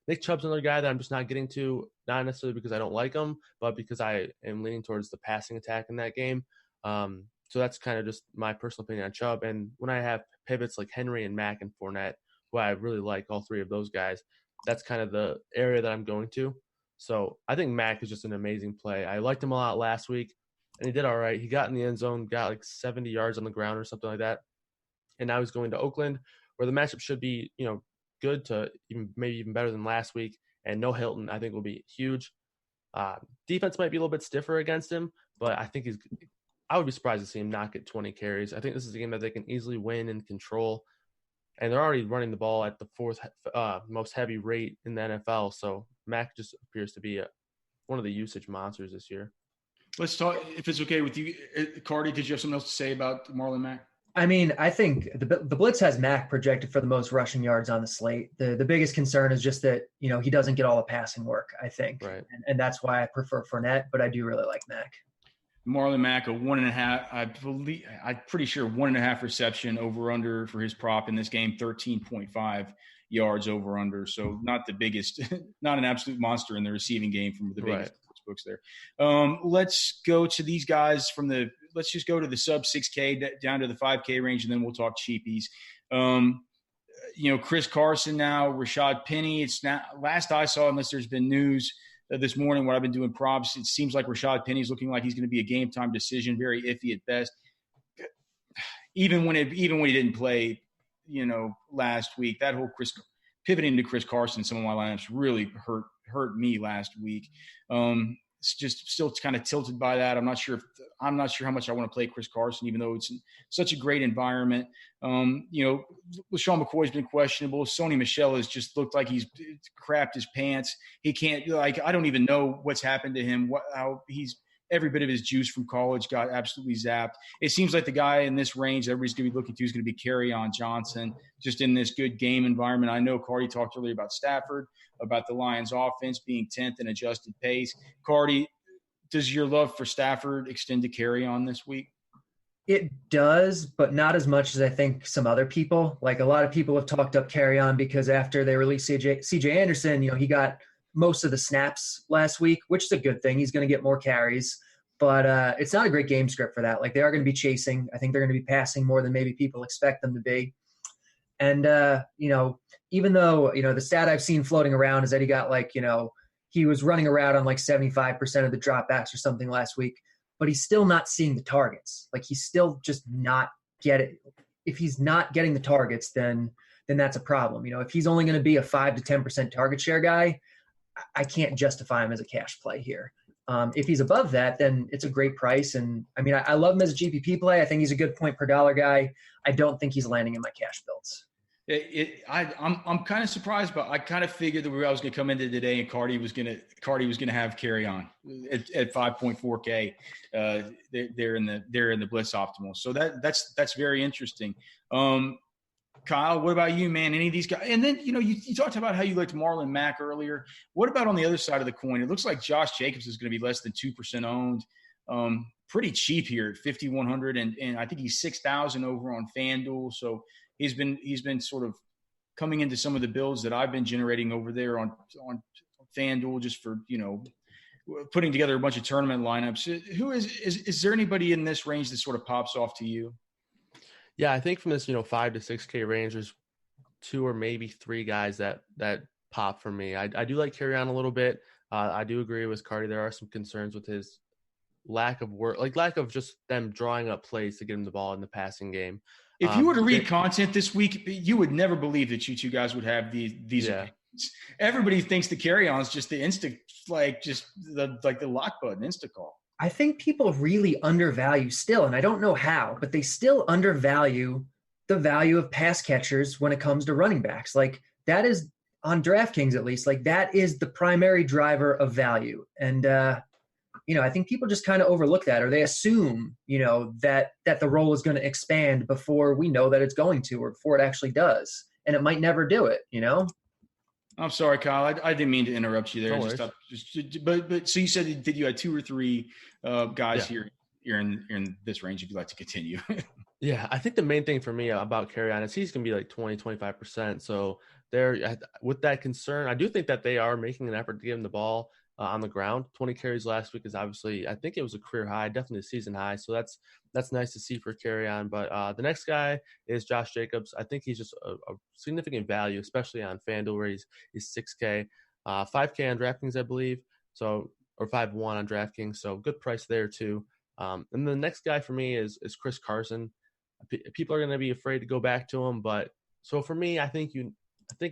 Nick Chubb's another guy that I'm just not getting to, not necessarily because I don't like him, but because I am leaning towards the passing attack in that game. So that's kind of just my personal opinion on Chubb. And when I have pivots like Henry and Mack and Fournette, who I really like all 3 of those guys, that's kind of the area that I'm going to. So I think Mack is just an amazing play. I liked him a lot last week, and he did all right. He got in the end zone, got like 70 yards on the ground or something like that. And now he's going to Oakland, where the matchup should be, good to maybe even better than last week. And no Hilton, I think, will be huge. Defense might be a little bit stiffer against him, but I think I would be surprised to see him not get 20 carries. I think this is a game that they can easily win and control. And they're already running the ball at the 4th most heavy rate in the NFL. So Mack just appears to be one of the usage monsters this year. Let's talk, if it's okay with you. Carty, did you have something else to say about Marlon Mack? I think the Blitz has Mack projected for the most rushing yards on the slate. The biggest concern is just that, he doesn't get all the passing work, I think. Right. And that's why I prefer Fournette, but I do really like Mack. Marlon Mack, a 1.5, I'm pretty sure 1.5 reception over under for his prop in this game, 13.5 yards over under. So not the biggest, not an absolute monster in the receiving game from the biggest books there. Let's go to these guys let's just go to the sub 6K down to the 5K range, and then we'll talk cheapies. Chris Carson now, Rashad Penny. It's not last I saw, unless there's been news this morning when I've been doing props, it seems like Rashad Penny's looking like he's going to be a game time decision, very iffy at best. Even when he didn't play, last week, that whole pivoting to Chris Carson, some of my lineups really hurt me last week. It's just still kind of tilted by that. I'm not sure how much I want to play Chris Carson, even though it's such a great environment. LaShawn McCoy's been questionable. Sony Michel has just looked like he's crapped his pants. He can't, I don't even know what's happened to him. How he's every bit of his juice from college got absolutely zapped. It seems like the guy in this range everybody's going to be looking to is going to be Kerryon Johnson, just in this good game environment. I know Carty talked earlier about Stafford, about the Lions offense being 10th in adjusted pace. Carty, does your love for Stafford extend to Kerryon this week? It does, but not as much as I think some other people. Like a lot of people have talked up Kerryon because after they released CJ Anderson, he got most of the snaps last week, which is a good thing. He's going to get more carries, but it's not a great game script for that. Like they are going to be chasing. I think they're going to be passing more than maybe people expect them to be. And, even though, the stat I've seen floating around is that he got he was running around on 75% of the dropbacks or something last week, but he's still not seeing the targets. Like he's still just not getting. If he's not getting the targets, then that's a problem. If he's only going to be a 5 to 10% target share guy, I can't justify him as a cash play here. If he's above that, then it's a great price. And I love him as a GPP play. I think he's a good point per dollar guy. I don't think he's landing in my cash builds. I'm kind of surprised, but I kind of figured that I was going to come into today and Carty was going to have Kerryon at 5.4K. They're in the Blitz optimal. So that's very interesting. Kyle, what about you, man? Any of these guys? And then, you talked about how you liked Marlon Mack earlier. What about on the other side of the coin? It looks like Josh Jacobs is going to be less than 2% owned. Pretty cheap here at 5,100, and I think he's 6,000 over on FanDuel. So he's been sort of coming into some of the builds that I've been generating over there on FanDuel, just for putting together a bunch of tournament lineups. Who is there anybody in this range that sort of pops off to you? Yeah, I think from this 5 to 6K range, there's 2 or maybe 3 guys that pop for me. I do like Kerryon a little bit. I do agree with Carty. There are some concerns with his lack of just them drawing up plays to get him the ball in the passing game. If you were to read content this week, you would never believe that you two guys would have these opinions. Everybody thinks the Kerryon's just the the lock button insta call. I think people really undervalue still, and I don't know how, but they still undervalue the value of pass catchers when it comes to running backs. Like that is on DraftKings, at least, like that is the primary driver of value. And, I think people just kind of overlook that, or they assume, that the role is going to expand before we know that it's going to, or before it actually does. And it might never do it, I'm sorry, Kyle. I didn't mean to interrupt you there. But so you said that you had 2 or 3 guys here in this range. If you'd like to continue. Yeah, I think the main thing for me about Kerryon is he's going to be 20, 25%. So there, with that concern, I do think that they are making an effort to give him the ball on the ground. 20 carries last week is obviously, I think it was a career high, definitely a season high. So that's nice to see for Kerryon. But the next guy is Josh Jacobs. I think he's just a significant value, especially on FanDuel where he's 6K, 5K on DraftKings, I believe. So, or 5-1 on DraftKings. So good price there too. And the next guy for me is Chris Carson. People are going to be afraid to go back to him, but so for me, I think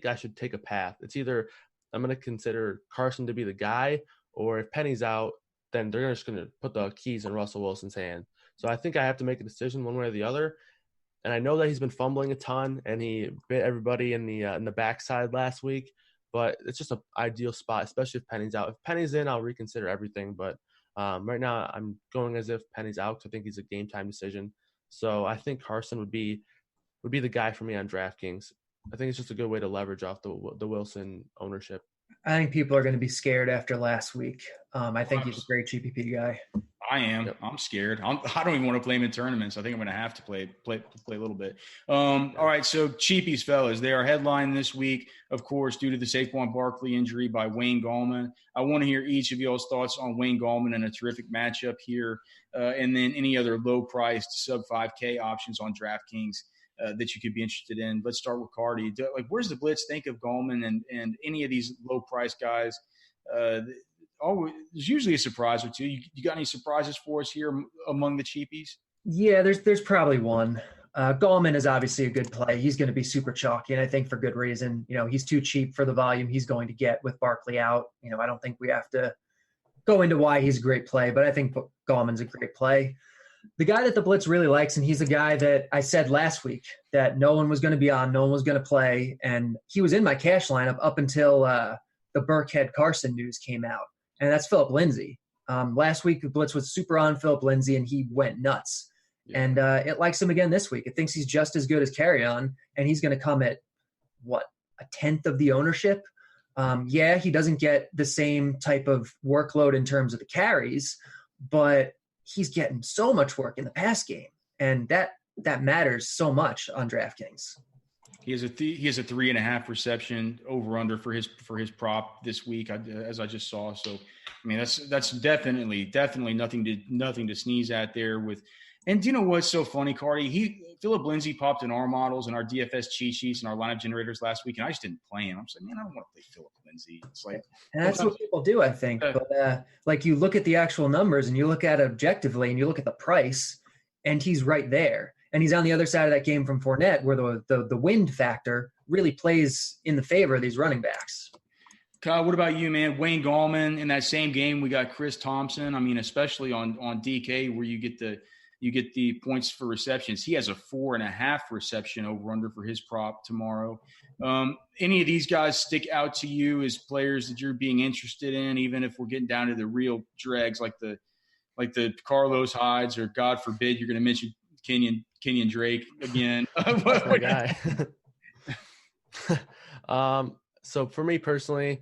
I should take a path. It's either I'm going to consider Carson to be the guy, or if Penny's out, then they're just going to put the keys in Russell Wilson's hand. So I think I have to make a decision one way or the other. And I know that he's been fumbling a ton, and he bit everybody in the backside last week. But it's just an ideal spot, especially if Penny's out. If Penny's in, I'll reconsider everything. But right now, I'm going as if Penny's out because I think he's a game time decision. So I think Carson would be the guy for me on DraftKings. I think it's just a good way to leverage off the Wilson ownership. I think people are going to be scared after last week. I think he's a great GPP guy. I am. Yep. I'm scared. I don't even want to play him in tournaments. I think I'm going to have to play a little bit. All right. So cheapies, fellas, they are headlined this week, of course, due to the Saquon Barkley injury by Wayne Gallman. I want to hear each of y'all's thoughts on Wayne Gallman and a terrific matchup here, and then any other low-priced sub 5K options on DraftKings that you could be interested in. Let's start with Carty. Where's the Blitz think of Gallman and any of these low-priced guys? There's usually a surprise or two. You got any surprises for us here among the cheapies? Yeah, there's probably one. Gallman is obviously a good play. He's going to be super chalky, and I think for good reason. He's too cheap for the volume he's going to get with Barkley out. I don't think we have to go into why he's a great play, but I think Gallman's a great play. The guy that the Blitz really likes, and he's the guy that I said last week that no one was going to be on, no one was going to play, and he was in my cash lineup up until the Burkhead Carson news came out, and that's Philip Lindsay. Last week, the Blitz was super on Philip Lindsay, and he went nuts. Yeah. And it likes him again this week. It thinks he's just as good as Carry-On, and he's going to come at, a tenth of the ownership? Yeah, he doesn't get the same type of workload in terms of the carries, but he's getting so much work in the pass game, and that matters so much on DraftKings. He has a 3.5 reception over under for his prop this week, as I just saw. So, I mean, that's definitely nothing to sneeze at there with. And do you know what's so funny, Carty? Philip Lindsay popped in our models and our DFS cheat sheets and our lineup generators last week, and I just didn't play him. I'm just like, man, I don't want to play Philip Lindsay. It's like, and that's what people do, I think. But you look at the actual numbers and you look at it objectively and you look at the price, and he's right there. And he's on the other side of that game from Fournette, where the wind factor really plays in the favor of these running backs. Kyle, what about you, man? Wayne Gallman in that same game, we got Chris Thompson. I mean, especially on DK, where you get the points for receptions. He has a 4.5 reception over under for his prop tomorrow. Any of these guys stick out to you as players that you're being interested in, even if we're getting down to the real dregs like the Carlos Hydes, or God forbid you're going to mention Kenyon Drake again? What guy? So for me personally,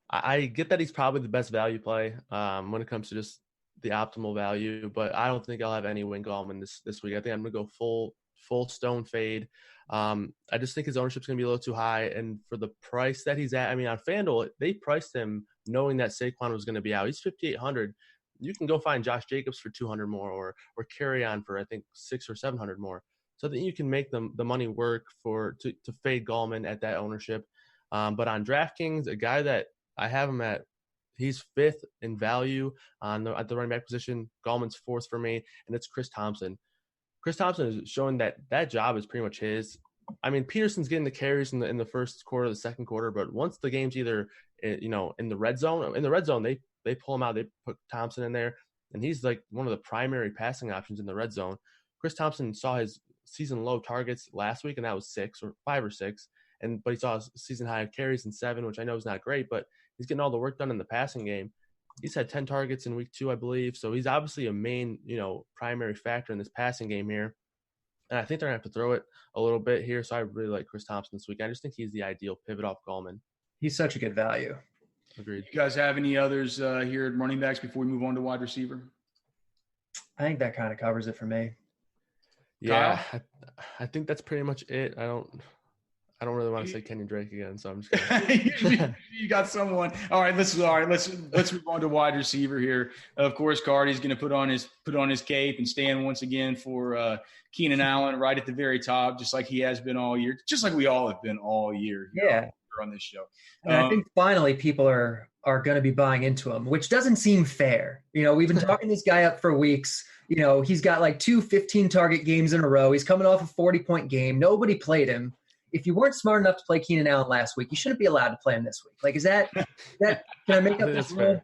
I get that he's probably the best value play when it comes to just the optimal value, but I don't think I'll have any Wayne Gallman this week. I think I'm going to go full stone fade. I just think his ownership's going to be a little too high, and for the price that he's at, I mean, on FanDuel, they priced him knowing that Saquon was going to be out. He's $5,800. You can go find Josh Jacobs for $200 more, or Carry-On for I think $600 or $700 more. So I think you can make the money work to fade Gallman at that ownership. But on DraftKings, a guy that I have him at, he's 5th in value at the running back position. Gallman's 4th for me, and it's Chris Thompson. Chris Thompson is showing that job is pretty much his. I mean, Peterson's getting the carries in the first quarter, the second quarter, but once the game's either in the red zone, they pull him out. They put Thompson in there, and he's like one of the primary passing options in the red zone. Chris Thompson saw his season low targets last week, and that was 5 or 6. But he saw his season high carries in 7, which I know is not great, but he's getting all the work done in the passing game. He's had 10 targets in week 2, I believe. So he's obviously a main, primary factor in this passing game here. And I think they're going to have to throw it a little bit here. So I really like Chris Thompson this week. I just think he's the ideal pivot off Gallman. He's such a good value. Agreed. You guys have any others here at running backs before we move on to wide receiver? I think that kind of covers it for me. Yeah, I think that's pretty much it. I don't really want to say Kenyon Drake again, so I'm just gonna... You got someone. All right, let's move on to wide receiver here. Of course, Carty's going to put on his cape and stand once again for Keenan Allen right at the very top, just like he has been all year, just like we all have been all year. Yeah, on this show. And I think finally people are going to be buying into him, which doesn't seem fair. We've been talking this guy up for weeks. He's got like 2 15-target games in a row. He's coming off a 40-point game. Nobody played him. If you weren't smart enough to play Keenan Allen last week, you shouldn't be allowed to play him this week. Like, is that can I make up this rule?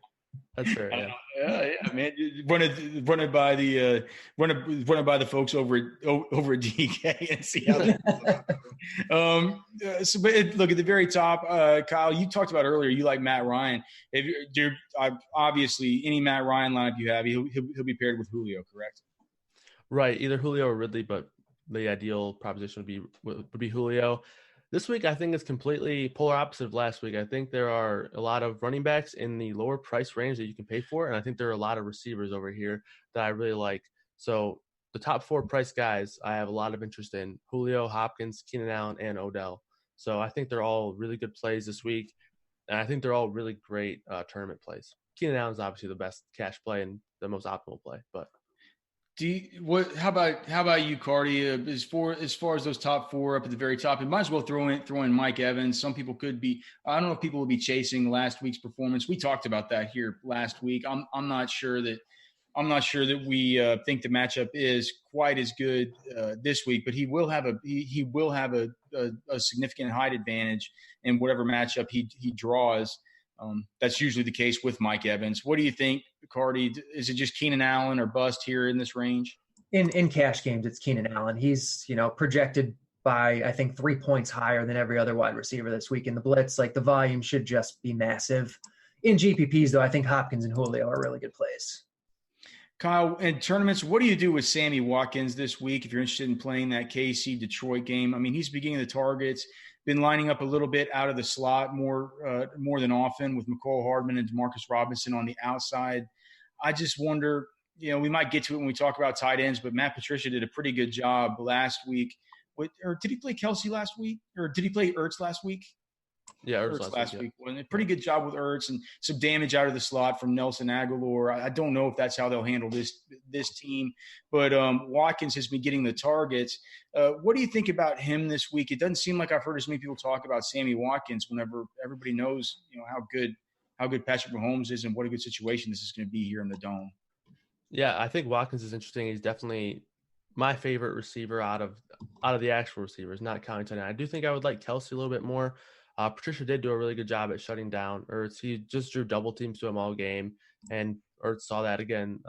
That's fair. Yeah. Yeah, man. Run it by the folks over at DK and see how they look at the very top. Kyle, you talked about earlier. You like Matt Ryan. Obviously, any Matt Ryan lineup you have, he'll be paired with Julio, correct? Right, either Julio or Ridley, but the ideal proposition would be Julio. This week, I think it's completely polar opposite of last week. I think there are a lot of running backs in the lower price range that you can pay for, and I think there are a lot of receivers over here that I really like. So the top 4 price guys, I have a lot of interest in: Julio, Hopkins, Keenan Allen, and Odell. So I think they're all really good plays this week, and I think they're all really great tournament plays. Keenan Allen is obviously the best cash play and the most optimal play, but. How about you, Carty? As far as those top 4 up at the very top, you might as well throw in Mike Evans. Some people could be. I don't know if people will be chasing last week's performance. We talked about that here last week. I'm not sure that we think the matchup is quite as good this week, but he will have a significant height advantage in whatever matchup he draws. That's usually the case with Mike Evans. What do you think, Carty? Is it just Keenan Allen or bust here in this range? In cash games, it's Keenan Allen. He's, projected by, I think, 3 points higher than every other wide receiver this week in the blitz. Like, the volume should just be massive. In GPPs, though, I think Hopkins and Julio are really good plays. Kyle, in tournaments, what do you do with Sammy Watkins this week if you're interested in playing that KC Detroit game? I mean, he's beginning the targets, been lining up a little bit out of the slot more than often with McCall Hardman and Demarcus Robinson on the outside. I just wonder, we might get to it when we talk about tight ends, but Matt Patricia did a pretty good job last week. Or did he play Kelsey last week? Or did he play Ertz last week? Yeah, Ertz last week. A pretty good job with Ertz and some damage out of the slot from Nelson Aguilar. I don't know if that's how they'll handle this team, but Watkins has been getting the targets. What do you think about him this week? It doesn't seem like I've heard as many people talk about Sammy Watkins whenever everybody knows how good Patrick Mahomes is and what a good situation this is going to be here in the Dome. Yeah, I think Watkins is interesting. He's definitely my favorite receiver out of the actual receivers, not counting tight end. I do think I would like Kelsey a little bit more. Patricia did do a really good job at shutting down Ertz. He just drew double teams to him all game, and Ertz saw that again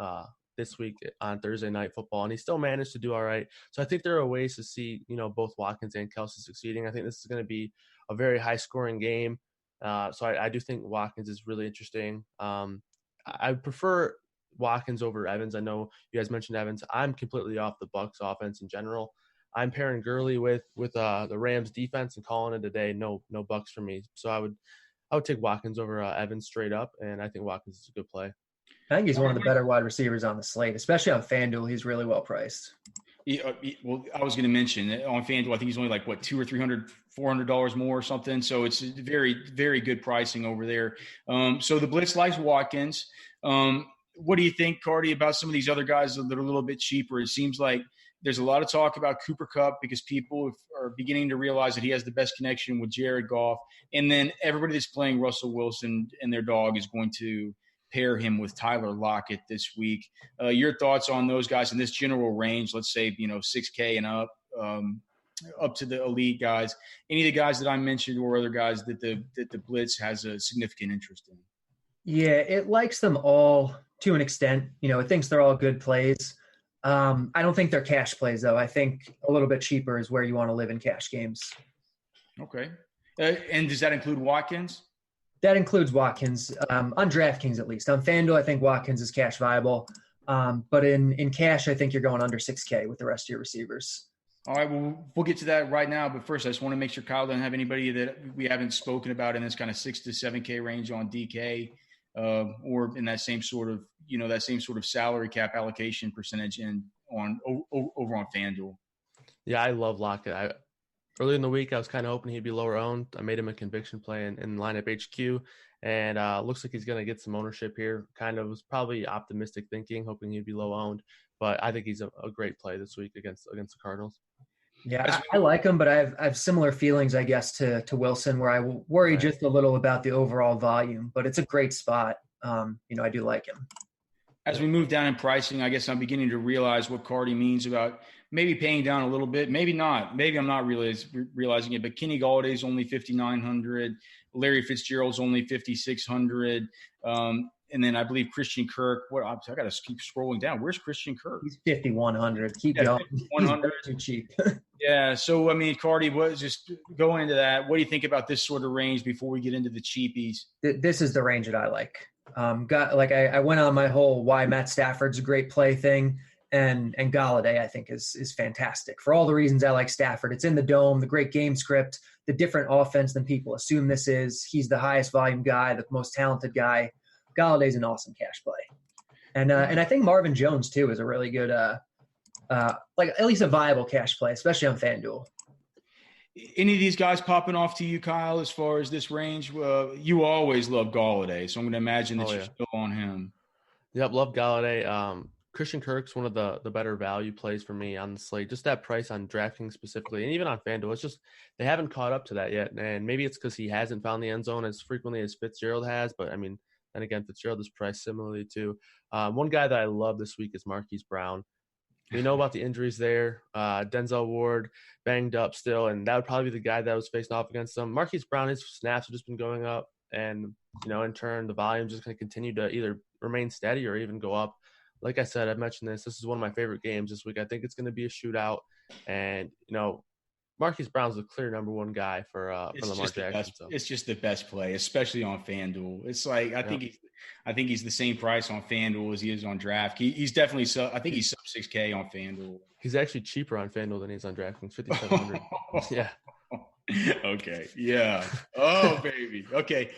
this week on Thursday Night Football, and he still managed to do all right. So I think there are ways to see, both Watkins and Kelsey succeeding. I think this is going to be a very high-scoring game. So I do think Watkins is really interesting. I prefer Watkins over Evans. I know you guys mentioned Evans. I'm completely off the Bucs offense in general. I'm pairing Gurley with the Rams defense and calling it a day. No Bucs for me. So I would take Watkins over Evans straight up, and I think Watkins is a good play. I think he's one of the better wide receivers on the slate, especially on FanDuel. He's really well priced. Well, I was going to mention on FanDuel, I think he's only like $200 or $300, $400 more or something. So it's very, very good pricing over there. So the Blitz likes Watkins. What do you think, Carty, about some of these other guys that are a little bit cheaper? It seems like there's a lot of talk about Cooper Kupp because people are beginning to realize that he has the best connection with Jared Goff. And then everybody that's playing Russell Wilson and their dog is going to pair him with Tyler Lockett this week. Your thoughts on those guys in this general range, let's say, $6K and up to the elite guys. Any of the guys that I mentioned or other guys that the Blitz has a significant interest in? Yeah, it likes them all to an extent. It thinks they're all good plays. I don't think they're cash plays, though. I think a little bit cheaper is where you want to live in cash games. Okay. And does that include Watkins? That includes Watkins, on DraftKings at least. On FanDuel, I think Watkins is cash viable. But in cash, I think you're going under 6K with the rest of your receivers. All right, well, we'll get to that right now. But first, I just want to make sure Kyle doesn't have anybody that we haven't spoken about in this kind of 6 to 7K range on DK or in that same sort of salary cap allocation percentage over on FanDuel. Yeah, I love Lockett. Early in the week, I was kind of hoping he'd be lower owned. I made him a conviction play in lineup HQ, and looks like he's going to get some ownership here. Kind of was probably optimistic thinking, hoping he'd be low owned, but I think he's a great play this week against the Cardinals. Yeah, I like him, but I have similar feelings, I guess, to Wilson, where I worry just a little about the overall volume. But it's a great spot. I do like him. As we move down in pricing, I guess I'm beginning to realize what Carty means about maybe paying down a little bit, maybe not. Maybe I'm not realizing it, but Kenny Galladay's only $5,900. Larry Fitzgerald's only $5,600. And then I believe Christian Kirk. I got to keep scrolling down. Where's Christian Kirk? He's $5,100. Keep going. $5,100. Too cheap. Yeah. So, Carty, just going into that, what do you think about this sort of range before we get into the cheapies? This is the range that I like. I went on my whole why Matt Stafford's a great play thing. And Galladay, I think, is fantastic for all the reasons I like Stafford. It's in the dome, the great game script, the different offense than people assume this is. He's the highest volume guy, the most talented guy. Galladay's an awesome cash play. And I think Marvin Jones, too, is a really good, like at least a viable cash play, especially on FanDuel. Any of these guys popping off to you, Kyle, as far as this range? You always love Galladay, so I'm going to imagine that you're still on him. Yep, love Galladay. Christian Kirk's one of the better value plays for me on the slate. Just that price on DraftKings specifically, and even on FanDuel, it's just they haven't caught up to that yet. And maybe it's because he hasn't found the end zone as frequently as Fitzgerald has. But, I mean, and again, Fitzgerald is priced similarly too. One guy that I love this week is Marquise Brown. We know about the injuries there. Denzel Ward banged up still, and that would probably be the guy that was facing off against them. Marquise Brown, his snaps have just been going up, and, in turn, the volume is just going to continue to either remain steady or even go up. Like I said, I've mentioned this. This is one of my favorite games this week. I think it's going to be a shootout, and, Marquise Brown's the clear number one guy for Lamar Jackson. So. It's just the best play, especially on FanDuel. It's like I think he's the same price on FanDuel as he is on Draft. He's definitely I think he's sub 6K on FanDuul. He's actually cheaper on FanDuel than he's on DraftKings, $5,700. Yeah. Okay. Yeah. Oh baby. Okay.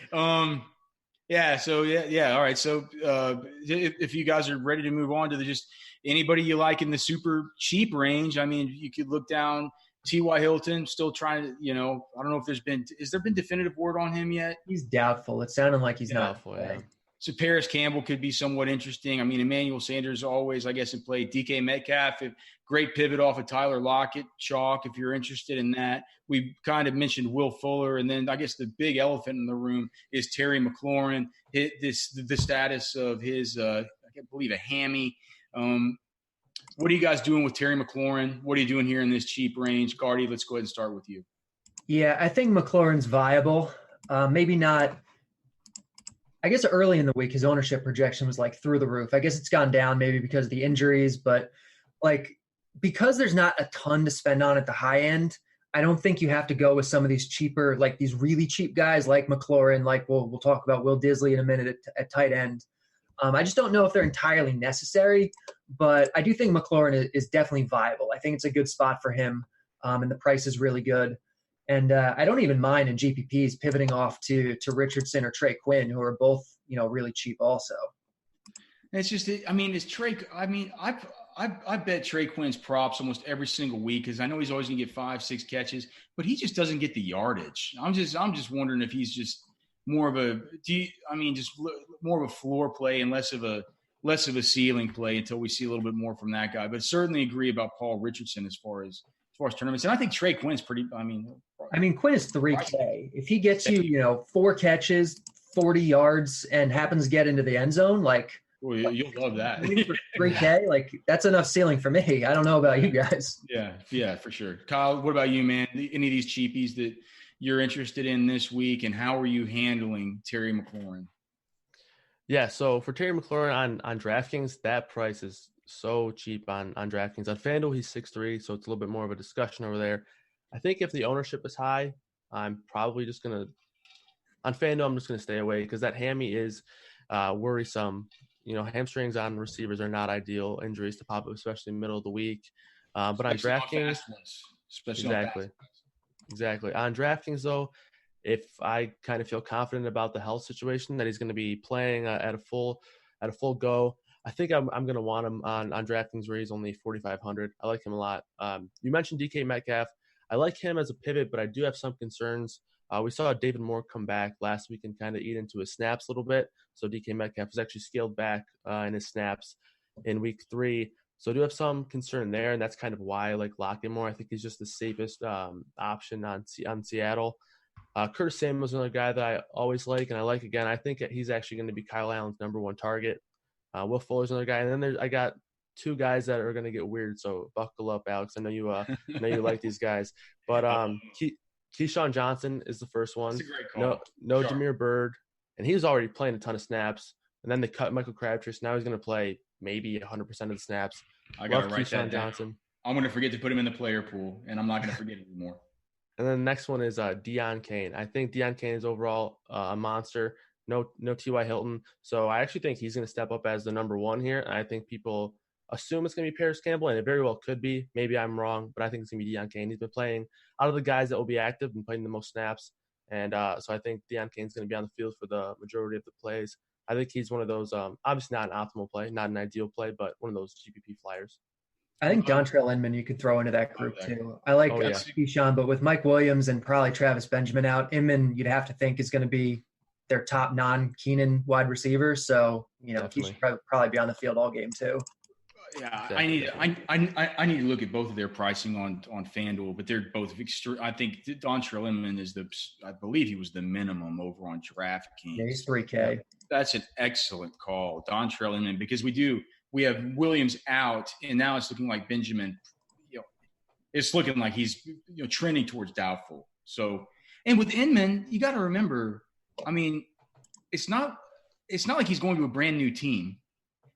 Yeah. So yeah. All right. So if you guys are ready to move on to just anybody you like in the super cheap range, I mean, you could look down. T.Y. Hilton still trying to, I don't know if has there been definitive word on him yet? He's doubtful. It sounded like he's doubtful, not. Yeah. So Paris Campbell could be somewhat interesting. I mean, Emmanuel Sanders always, I guess, in play. DK Metcalf, great pivot off of Tyler Lockett, chalk, if you're interested in that. We kind of mentioned Will Fuller, and then I guess the big elephant in the room is Terry McLaurin. The status of his, I can't believe, a hammy. What are you guys doing with Terry McLaurin? What are you doing here in this cheap range? Carty, let's go ahead and start with you. Yeah, I think McLaurin's viable. Maybe not. I guess early in the week, his ownership projection was like through the roof. I guess it's gone down maybe because of the injuries, but because there's not a ton to spend on at the high end, I don't think you have to go with some of these cheaper, like these really cheap guys like McLaurin, like we'll talk about Will Disley in a minute at tight end. I just don't know if they're entirely necessary, but I do think McLaurin is definitely viable. I think it's a good spot for him, and the price is really good. And I don't even mind in GPPs pivoting off to Richardson or Trey Quinn, who are both, really cheap also. It's just, is Trey, I bet Trey Quinn's props almost every single week because I know he's always going to get 5-6 catches, but he just doesn't get the yardage. I'm just wondering if he's just more of more of a floor play and less of a ceiling play until we see a little bit more from that guy. But certainly agree about Paul Richardson as far as tournaments. And I think Trey Quinn's pretty, Quinn is 3K. If he gets you, 4 catches, 40 yards, and happens to get into the end zone, well, you'll love that. 3K, that's enough ceiling for me. I don't know about you guys. Yeah, for sure. Kyle, what about you, man? Any of these cheapies that you're interested in this week, and how are you handling Terry McLaurin? Yeah, so for Terry McLaurin on DraftKings, that price is so cheap on DraftKings. On FanDuel, he's 6'3", so it's a little bit more of a discussion over there. I think if the ownership is high, I'm probably just going to – on FanDuel, I'm just going to stay away because that hammy is worrisome. Hamstrings on receivers are not ideal injuries to pop up, especially in the middle of the week. But on DraftKings – Exactly. On DraftKings, though, if I kind of feel confident about the health situation that he's going to be playing at a full go, I think I'm going to want him on DraftKings where he's only 4,500. I like him a lot. You mentioned DK Metcalf. I like him as a pivot, but I do have some concerns. We saw David Moore come back last week and kind of eat into his snaps a little bit. So DK Metcalf was actually scaled back in his snaps in week 3. So I do have some concern there, and that's kind of why I like Lockett-Moore. I think he's just the safest option on Seattle. Curtis Samuel's another guy that I always like, and I think he's actually going to be Kyle Allen's number one target. Will Fuller's another guy, and then I got 2 guys that are going to get weird, so buckle up, Alex. I know you like these guys. But Keyshawn Johnson is the first one. That's a great call. No Damiere Byrd, and he was already playing a ton of snaps, and then they cut Michael Crabtree, so now he's going to play maybe 100% of the snaps. I got to write that down. Johnson. I'm going to forget to put him in the player pool, and I'm not going to forget anymore. And then the next one is Deion Kane. I think Deion Kane is overall a monster. No T.Y. Hilton. So I actually think he's going to step up as the number one here. And I think people assume it's going to be Paris Campbell, and it very well could be. Maybe I'm wrong, but I think it's going to be Deion Kane. He's been playing out of the guys that will be active and playing the most snaps. And so I think Deion Kane's going to be on the field for the majority of the plays. I think he's one of those, obviously not an optimal play, not an ideal play, but one of those GPP flyers. I think Dontrell Inman you could throw into that group too. I like Keyshawn, but with Mike Williams and probably Travis Benjamin out, Inman you'd have to think is going to be their top non-Keenan wide receiver. So, he should probably be on the field all game too. Yeah, I need to look at both of their pricing on FanDuel, but they're both extreme. I think Dontrell Inman is I believe he was the minimum over on DraftKings. Yeah, he's $3K. That's an excellent call, Dontrell Inman, because we have Williams out, and now it's looking like Benjamin. It's looking like he's trending towards doubtful. So, and with Inman, you got to remember, I mean, it's not like he's going to a brand new team.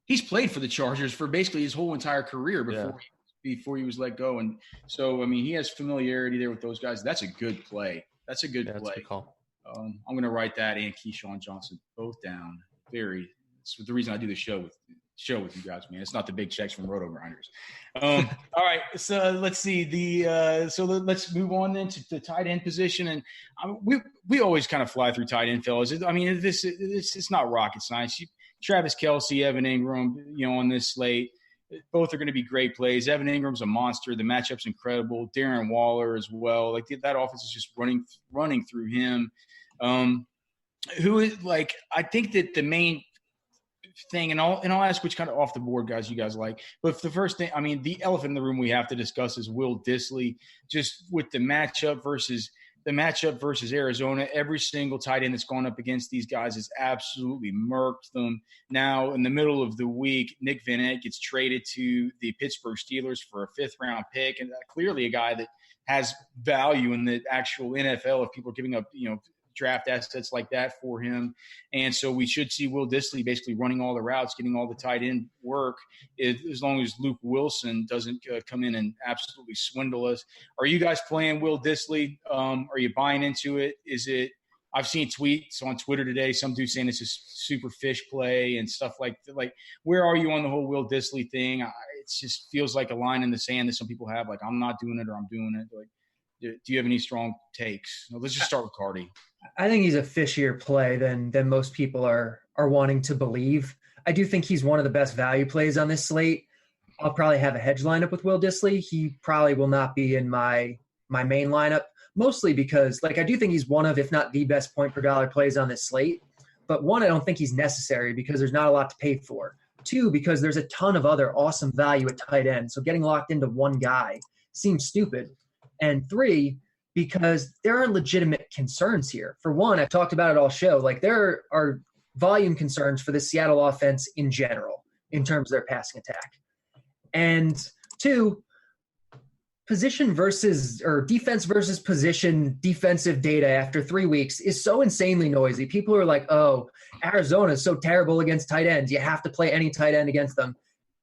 He's played for the Chargers for basically his whole entire career before he was let go, and so I mean he has familiarity there with those guys. That's a good play. That's a good play. That's a good call. I'm going to write that and Keyshawn Johnson both down. It's the reason I do the show with you guys, man. It's not the big checks from RotoGrinders. All right, so let's see let's move on then to the tight end position, and we always kind of fly through tight end, fellas. I mean, it's not rocket science. Travis Kelce, Evan Ingram, on this slate, both are going to be great plays. Evan Ingram's a monster. The matchup's incredible. Darren Waller as well. Like that offense is just running through him. Who is I think that the main thing, and I'll ask which kind of off the board guys you guys like. But the first thing, I mean, the elephant in the room we have to discuss is Will Dissly, just with the matchup versus Arizona. Every single tight end that's gone up against these guys has absolutely murked them. Now, in the middle of the week, Nick Vannett gets traded to the Pittsburgh Steelers for a 5th-round pick, and clearly a guy that has value in the actual NFL if people are giving up, draft assets like that for him. And so we should see Will Dissly basically running all the routes, getting all the tight end work, as long as Luke Wilson doesn't come in and absolutely swindle us. Are you guys playing Will Dissly? Are you buying into it? I've seen tweets on Twitter today, some dude saying it's a super fish play and stuff like that. Like, where are you on the whole Will Dissly thing? It just feels like a line in the sand that some people have, like, I'm not doing it or I'm doing it. Like, do you have any strong takes? Let's just start with Carty. I think he's a fishier play than most people are wanting to believe. I do think he's one of the best value plays on this slate. I'll probably have a hedge lineup with Will Dissly. He probably will not be in my main lineup, mostly because I do think he's one of, if not the best point per dollar plays on this slate. But one, I don't think he's necessary because there's not a lot to pay for. Two, because there's a ton of other awesome value at tight end. So getting locked into one guy seems stupid. And three, because there are legitimate concerns here. For one, I've talked about it all show. There are volume concerns for the Seattle offense in general in terms of their passing attack. And two, position versus or defense versus position defensive data after 3 weeks is so insanely noisy. People are like, oh, Arizona is so terrible against tight ends. You have to play any tight end against them.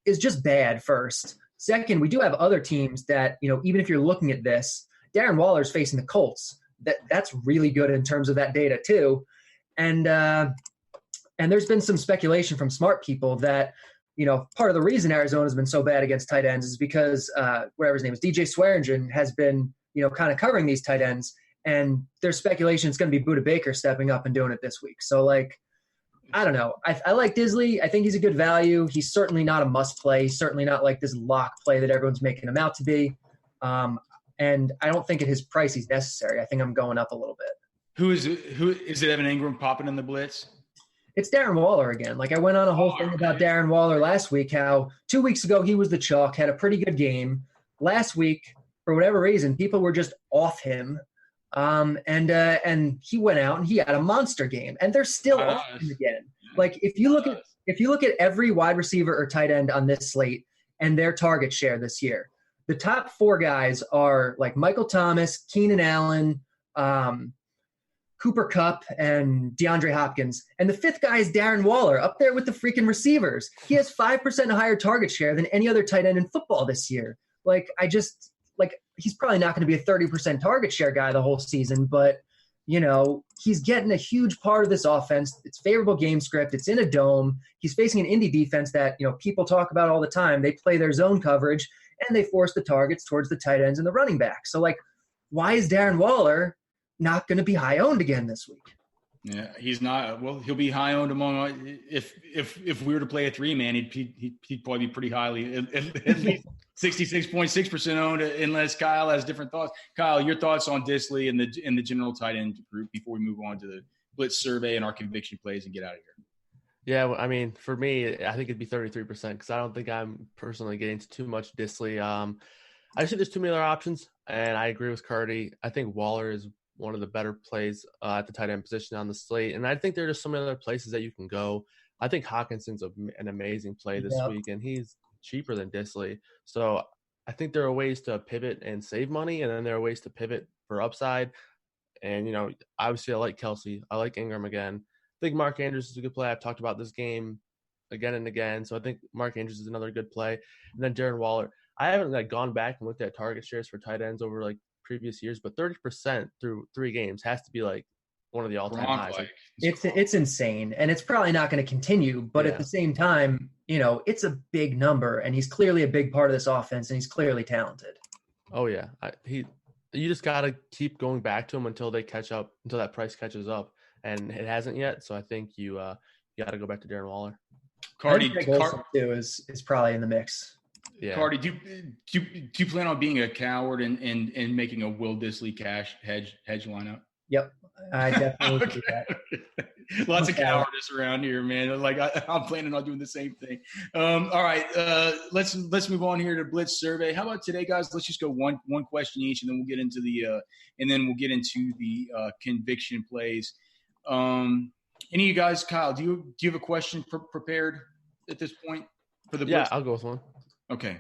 It's just bad, first. Second, we do have other teams that, even if you're looking at this, Darren Waller's facing the Colts. That's really good in terms of that data too. And there's been some speculation from smart people that, part of the reason Arizona's been so bad against tight ends is because whatever his name is, DJ Swearingen has been, kind of covering these tight ends. And there's speculation it's going to be Budda Baker stepping up and doing it this week. So I don't know. I like Dissly. I think he's a good value. He's certainly not a must play. He's certainly not like this lock play that everyone's making him out to be. And I don't think at his price he's necessary. I think I'm going up a little bit. Who is it? Evan Ingram popping in the blitz? It's Darren Waller again. I went on a whole thing about Darren Waller last week, how 2 weeks ago he was the chalk, had a pretty good game. Last week, for whatever reason, people were just off him. And he went out and he had a monster game, and they're still off him again. If you look at every wide receiver or tight end on this slate and their target share this year, the top 4 guys are Michael Thomas, Keenan Allen, Cooper Kupp, and DeAndre Hopkins. And the 5th guy is Darren Waller, up there with the freaking receivers. He has 5% higher target share than any other tight end in football this year. He's probably not going to be a 30% target share guy the whole season, but he's getting a huge part of this offense. It's favorable game script. It's in a dome. He's facing an Indy defense that, people talk about all the time. They play their zone coverage, and they force the targets towards the tight ends and the running back. So, why is Darren Waller not going to be high owned again this week? Yeah, he's not. Well, he'll be high owned among. If we were to play a 3-man, he'd probably be pretty highly, at least 66.6% owned. Unless Kyle has different thoughts. Kyle, your thoughts on Disley and the general tight end group before we move on to the Blitz survey and our conviction plays and get out of here. Yeah, well, I mean, for me, I think it'd be 33% because I don't think I'm personally getting too much Disley. I just think there's too many other options, and I agree with Carty. I think Waller is one of the better plays at the tight end position on the slate. And I think there are just so many other places that you can go. I think Hawkinson's an amazing play this week, and he's cheaper than Disley. So I think there are ways to pivot and save money, and then there are ways to pivot for upside. And, obviously I like Kelsey. I like Ingram again. I think Mark Andrews is a good play. I've talked about this game again and again. So I think Mark Andrews is another good play. And then Darren Waller. I haven't gone back and looked at target shares for tight ends over previous years, but 30% through 3 games has to be one of the all-time highs. It's insane, and it's probably not going to continue. But at the same time, it's a big number, and he's clearly a big part of this offense, and he's clearly talented. Oh yeah, you just got to keep going back to him until they catch up, until that price catches up, and it hasn't yet. So I think you got to go back to Darren Waller. Carty too is probably in the mix. Yeah. Carty, do you plan on being a coward and making a Will Disley cash hedge lineup? Yep, I definitely do that. Lots of cowardice around here, man. I'm planning on doing the same thing. All right, let's move on here to Blitz survey. How about today, guys? Let's just go one question each, and then we'll get into the conviction plays. Any of you guys, Kyle? Do you have a question prepared at this point for the Blitz? Yeah, I'll go with one. Okay.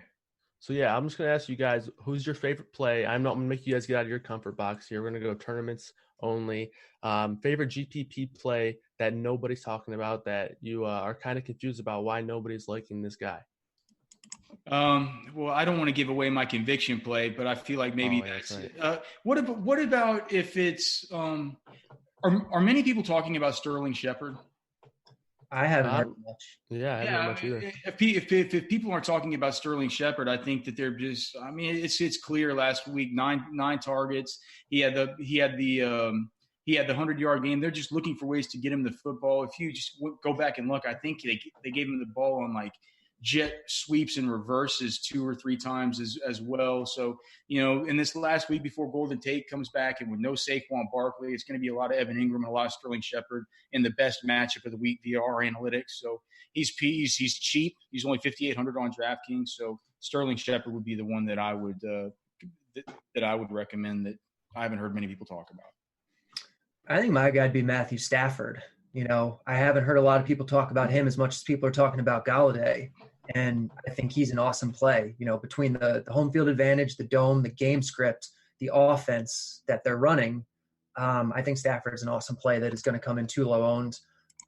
So, I'm just going to ask you guys, who's your favorite play? I'm not going to make you guys get out of your comfort box here. We're going to go tournaments only. Favorite GPP play that nobody's talking about that you are kind of confused about why nobody's liking this guy? Well, I don't want to give away my conviction play, but I feel like maybe that's right. What about if it's are many people talking about Sterling Shepard? I haven't heard much. Yeah, I haven't heard much either. If people aren't talking about Sterling Shepard, I think that they're just. I mean, it's clear. Last week, nine targets. He had the 100-yard game. They're just looking for ways to get him the football. If you just go back and look, I think they gave him the ball on jet sweeps and reverses 2 or 3 times as well. So, in this last week before Golden Tate comes back and with no Saquon Barkley, it's going to be a lot of Evan Ingram and a lot of Sterling Shepard in the best matchup of the week via our analytics. So he's cheap. He's only 5,800 on DraftKings. So Sterling Shepard would be the one that I would recommend that I haven't heard many people talk about. I think my guy'd be Matthew Stafford. I haven't heard a lot of people talk about him as much as people are talking about Galladay. And I think he's an awesome play, between the home field advantage, the dome, the game script, the offense that they're running. I think Stafford's an awesome play that is going to come in too low owned.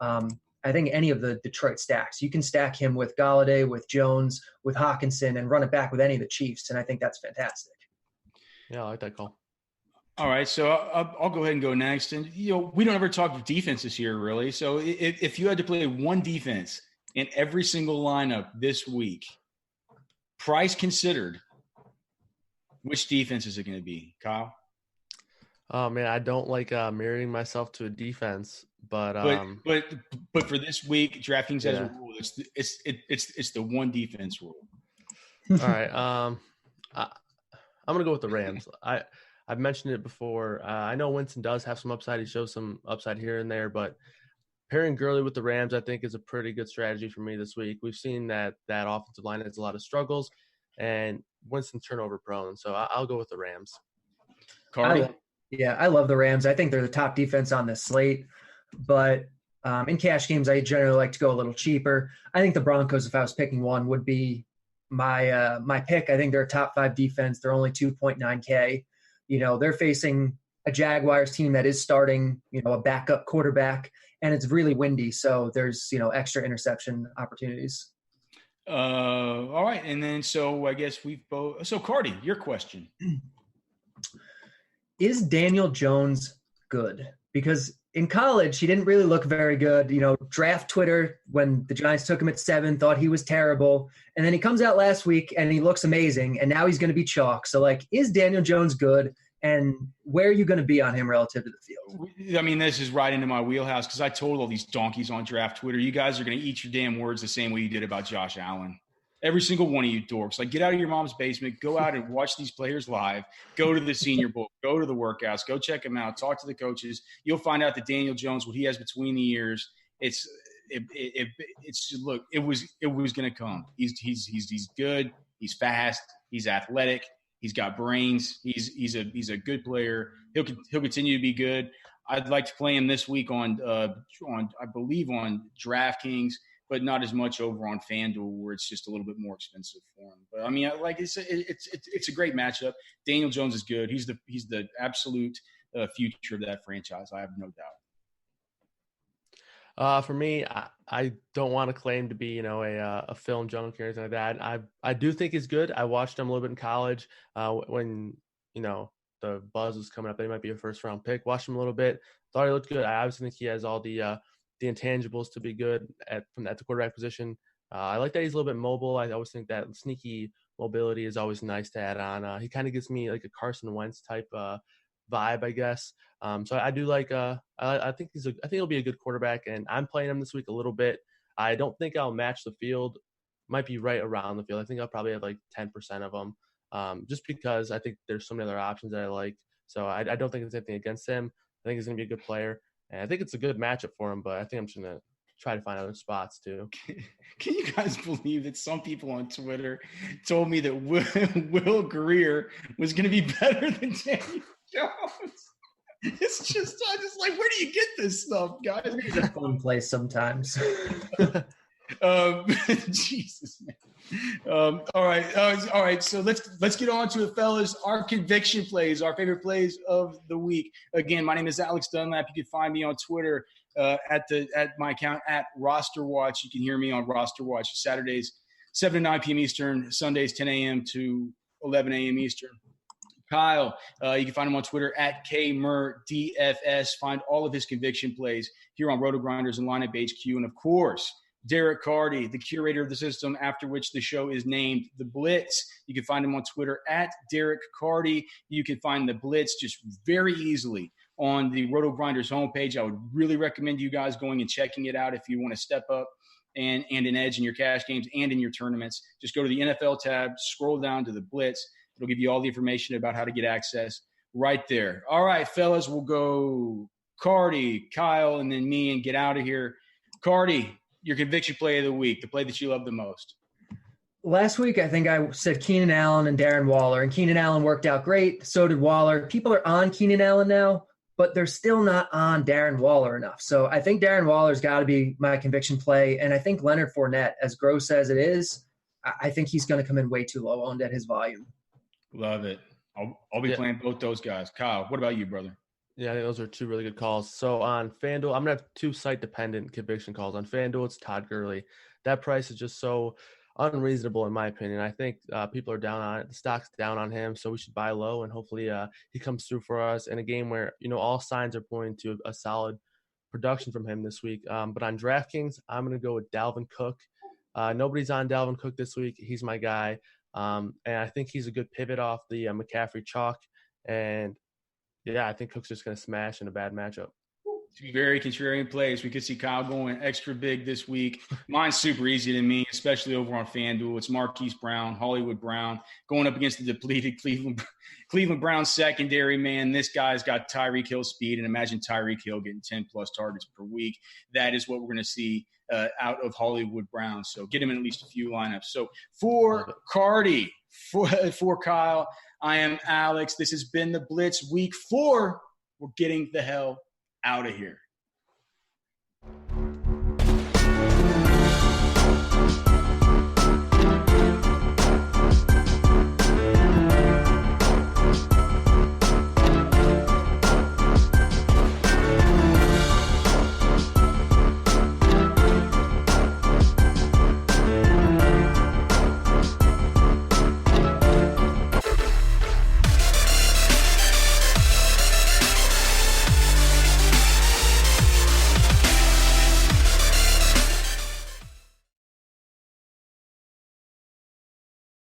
I think any of the Detroit stacks, you can stack him with Galladay, with Jones, with Hawkinson, and run it back with any of the Chiefs. And I think that's fantastic. Yeah, I like that call. All right, so I'll go ahead and go next. And, we don't ever talk defense this year, really. So if you had to play one defense in every single lineup this week, price considered, which defense is it going to be, Kyle? Oh man, I don't like marrying myself to a defense, but for this week, DraftKings has a rule. It's the one defense rule. All right, I'm gonna go with the Rams. I've mentioned it before. I know Winston does have some upside. He shows some upside here and there, but pairing Gurley with the Rams, I think, is a pretty good strategy for me this week. We've seen that offensive line has a lot of struggles, and Winston's turnover prone. So I'll go with the Rams. Carty? I love the Rams. I think they're the top defense on this slate. But in cash games, I generally like to go a little cheaper. I think the Broncos, if I was picking one, would be my pick. I think they're a top 5 defense. They're only 2.9K. They're facing a Jaguars team that is starting, a backup quarterback, and it's really windy. So there's, extra interception opportunities. All right. And then, so I guess we've both. So Carty, your question. Is Daniel Jones good? Because in college, he didn't really look very good. You know, draft Twitter, when the Giants took him at 7, thought he was terrible. And then he comes out last week and he looks amazing. And now he's going to be chalk. So, like, is Daniel Jones good? And where are you going to be on him relative to the field? I mean, this is right into my wheelhouse because I told all these donkeys on draft Twitter, you guys are going to eat your damn words the same way you did about Josh Allen. Every single one of you dorks. Like, get out of your mom's basement, go out and watch these players live, go to the Senior Bowl, go to the workouts, go check them out, talk to the coaches. You'll find out that Daniel Jones, what he has between the ears, it's look, it was going to come. He's good. He's fast. He's athletic. He's got brains. He's a good player. He'll continue to be good. I'd like to play him this week on I believe on DraftKings, but not as much over on FanDuel where it's just a little bit more expensive for him. But I mean, like it's a great matchup. Daniel Jones is good. He's the absolute future of that franchise. I have no doubt. For me, I don't want to claim to be, a film junkie or anything like that. I do think he's good. I watched him a little bit in college when, the buzz was coming up. They might be a first round pick. Watched him a little bit. Thought he looked good. I obviously think he has all the intangibles to be good at the quarterback position. I like that he's a little bit mobile. I always think that sneaky mobility is always nice to add on. He kind of gives me like a Carson Wentz type vibe, I guess. So I do like. I think he'll be a good quarterback, and I'm playing him this week a little bit. I don't think I'll match the field. Might be right around the field. I think I'll probably have like 10% of them, just because I think there's so many other options that I like. So I don't think there's anything against him. I think he's going to be a good player, and I think it's a good matchup for him. But I think I'm just going to try to find other spots too. Can you guys believe that some people on Twitter told me that Will Greer was going to be better than Daniel Jones? It's just, I just like, where do you get this stuff, guys? It's a fun place sometimes. Jesus, man. All right. So let's get on to it, fellas. Our conviction plays, our favorite plays of the week. Again, my name is Alex Dunlap. You can find me on Twitter at my account at Roster Watch. You can hear me on Roster Watch Saturdays 7 to 9 p.m. Eastern, Sundays 10 a.m. to 11 a.m. Eastern. Kyle, you can find him on Twitter at KMurDFS. Find all of his conviction plays here on RotoGrinders and Lineup HQ. And, of course, Derek Carty, the curator of the system after which the show is named The Blitz. You can find him on Twitter at Derek Carty. You can find The Blitz just very easily on the RotoGrinders homepage. I would really recommend you guys going and checking it out if you want to step up and an edge in your cash games and in your tournaments. Just go to the NFL tab, scroll down to The Blitz. It'll give you all the information about how to get access right there. All right, fellas, we'll go Carty, Kyle, and then me and get out of here. Carty, your conviction play of the week, the play that you love the most. Last week, I think I said Keenan Allen and Darren Waller, and Keenan Allen worked out great. So did Waller. People are on Keenan Allen now, but they're still not on Darren Waller enough. So I think Darren Waller's got to be my conviction play. And I think Leonard Fournette, as gross as it is, I think he's going to come in way too low owned at his volume. Love it. I'll be playing both those guys. Kyle, what about you, brother? Yeah, I think those are two really good calls. So on FanDuel, I'm going to have two site-dependent conviction calls. On FanDuel, it's Todd Gurley. That price is just so unreasonable in my opinion. I think people are down on it. The stock's down on him, so we should buy low, and hopefully he comes through for us in a game where, all signs are pointing to a solid production from him this week. But on DraftKings, I'm going to go with Dalvin Cook. Nobody's on Dalvin Cook this week. He's my guy. And I think he's a good pivot off the McCaffrey chalk. And, yeah, I think Cook's just going to smash in a bad matchup. Two very contrarian plays. We could see Kyle going extra big this week. Mine's super easy to me, especially over on FanDuel. It's Marquise Brown, Hollywood Brown, going up against the depleted Cleveland Browns secondary, man. This guy's got Tyreek Hill speed, and imagine Tyreek Hill getting 10-plus targets per week. That is what we're going to see out of Hollywood Brown. So get him in at least a few lineups. So for Carty, for Kyle, I am Alex. This has been the Blitz Week 4. We're getting the hell out of here.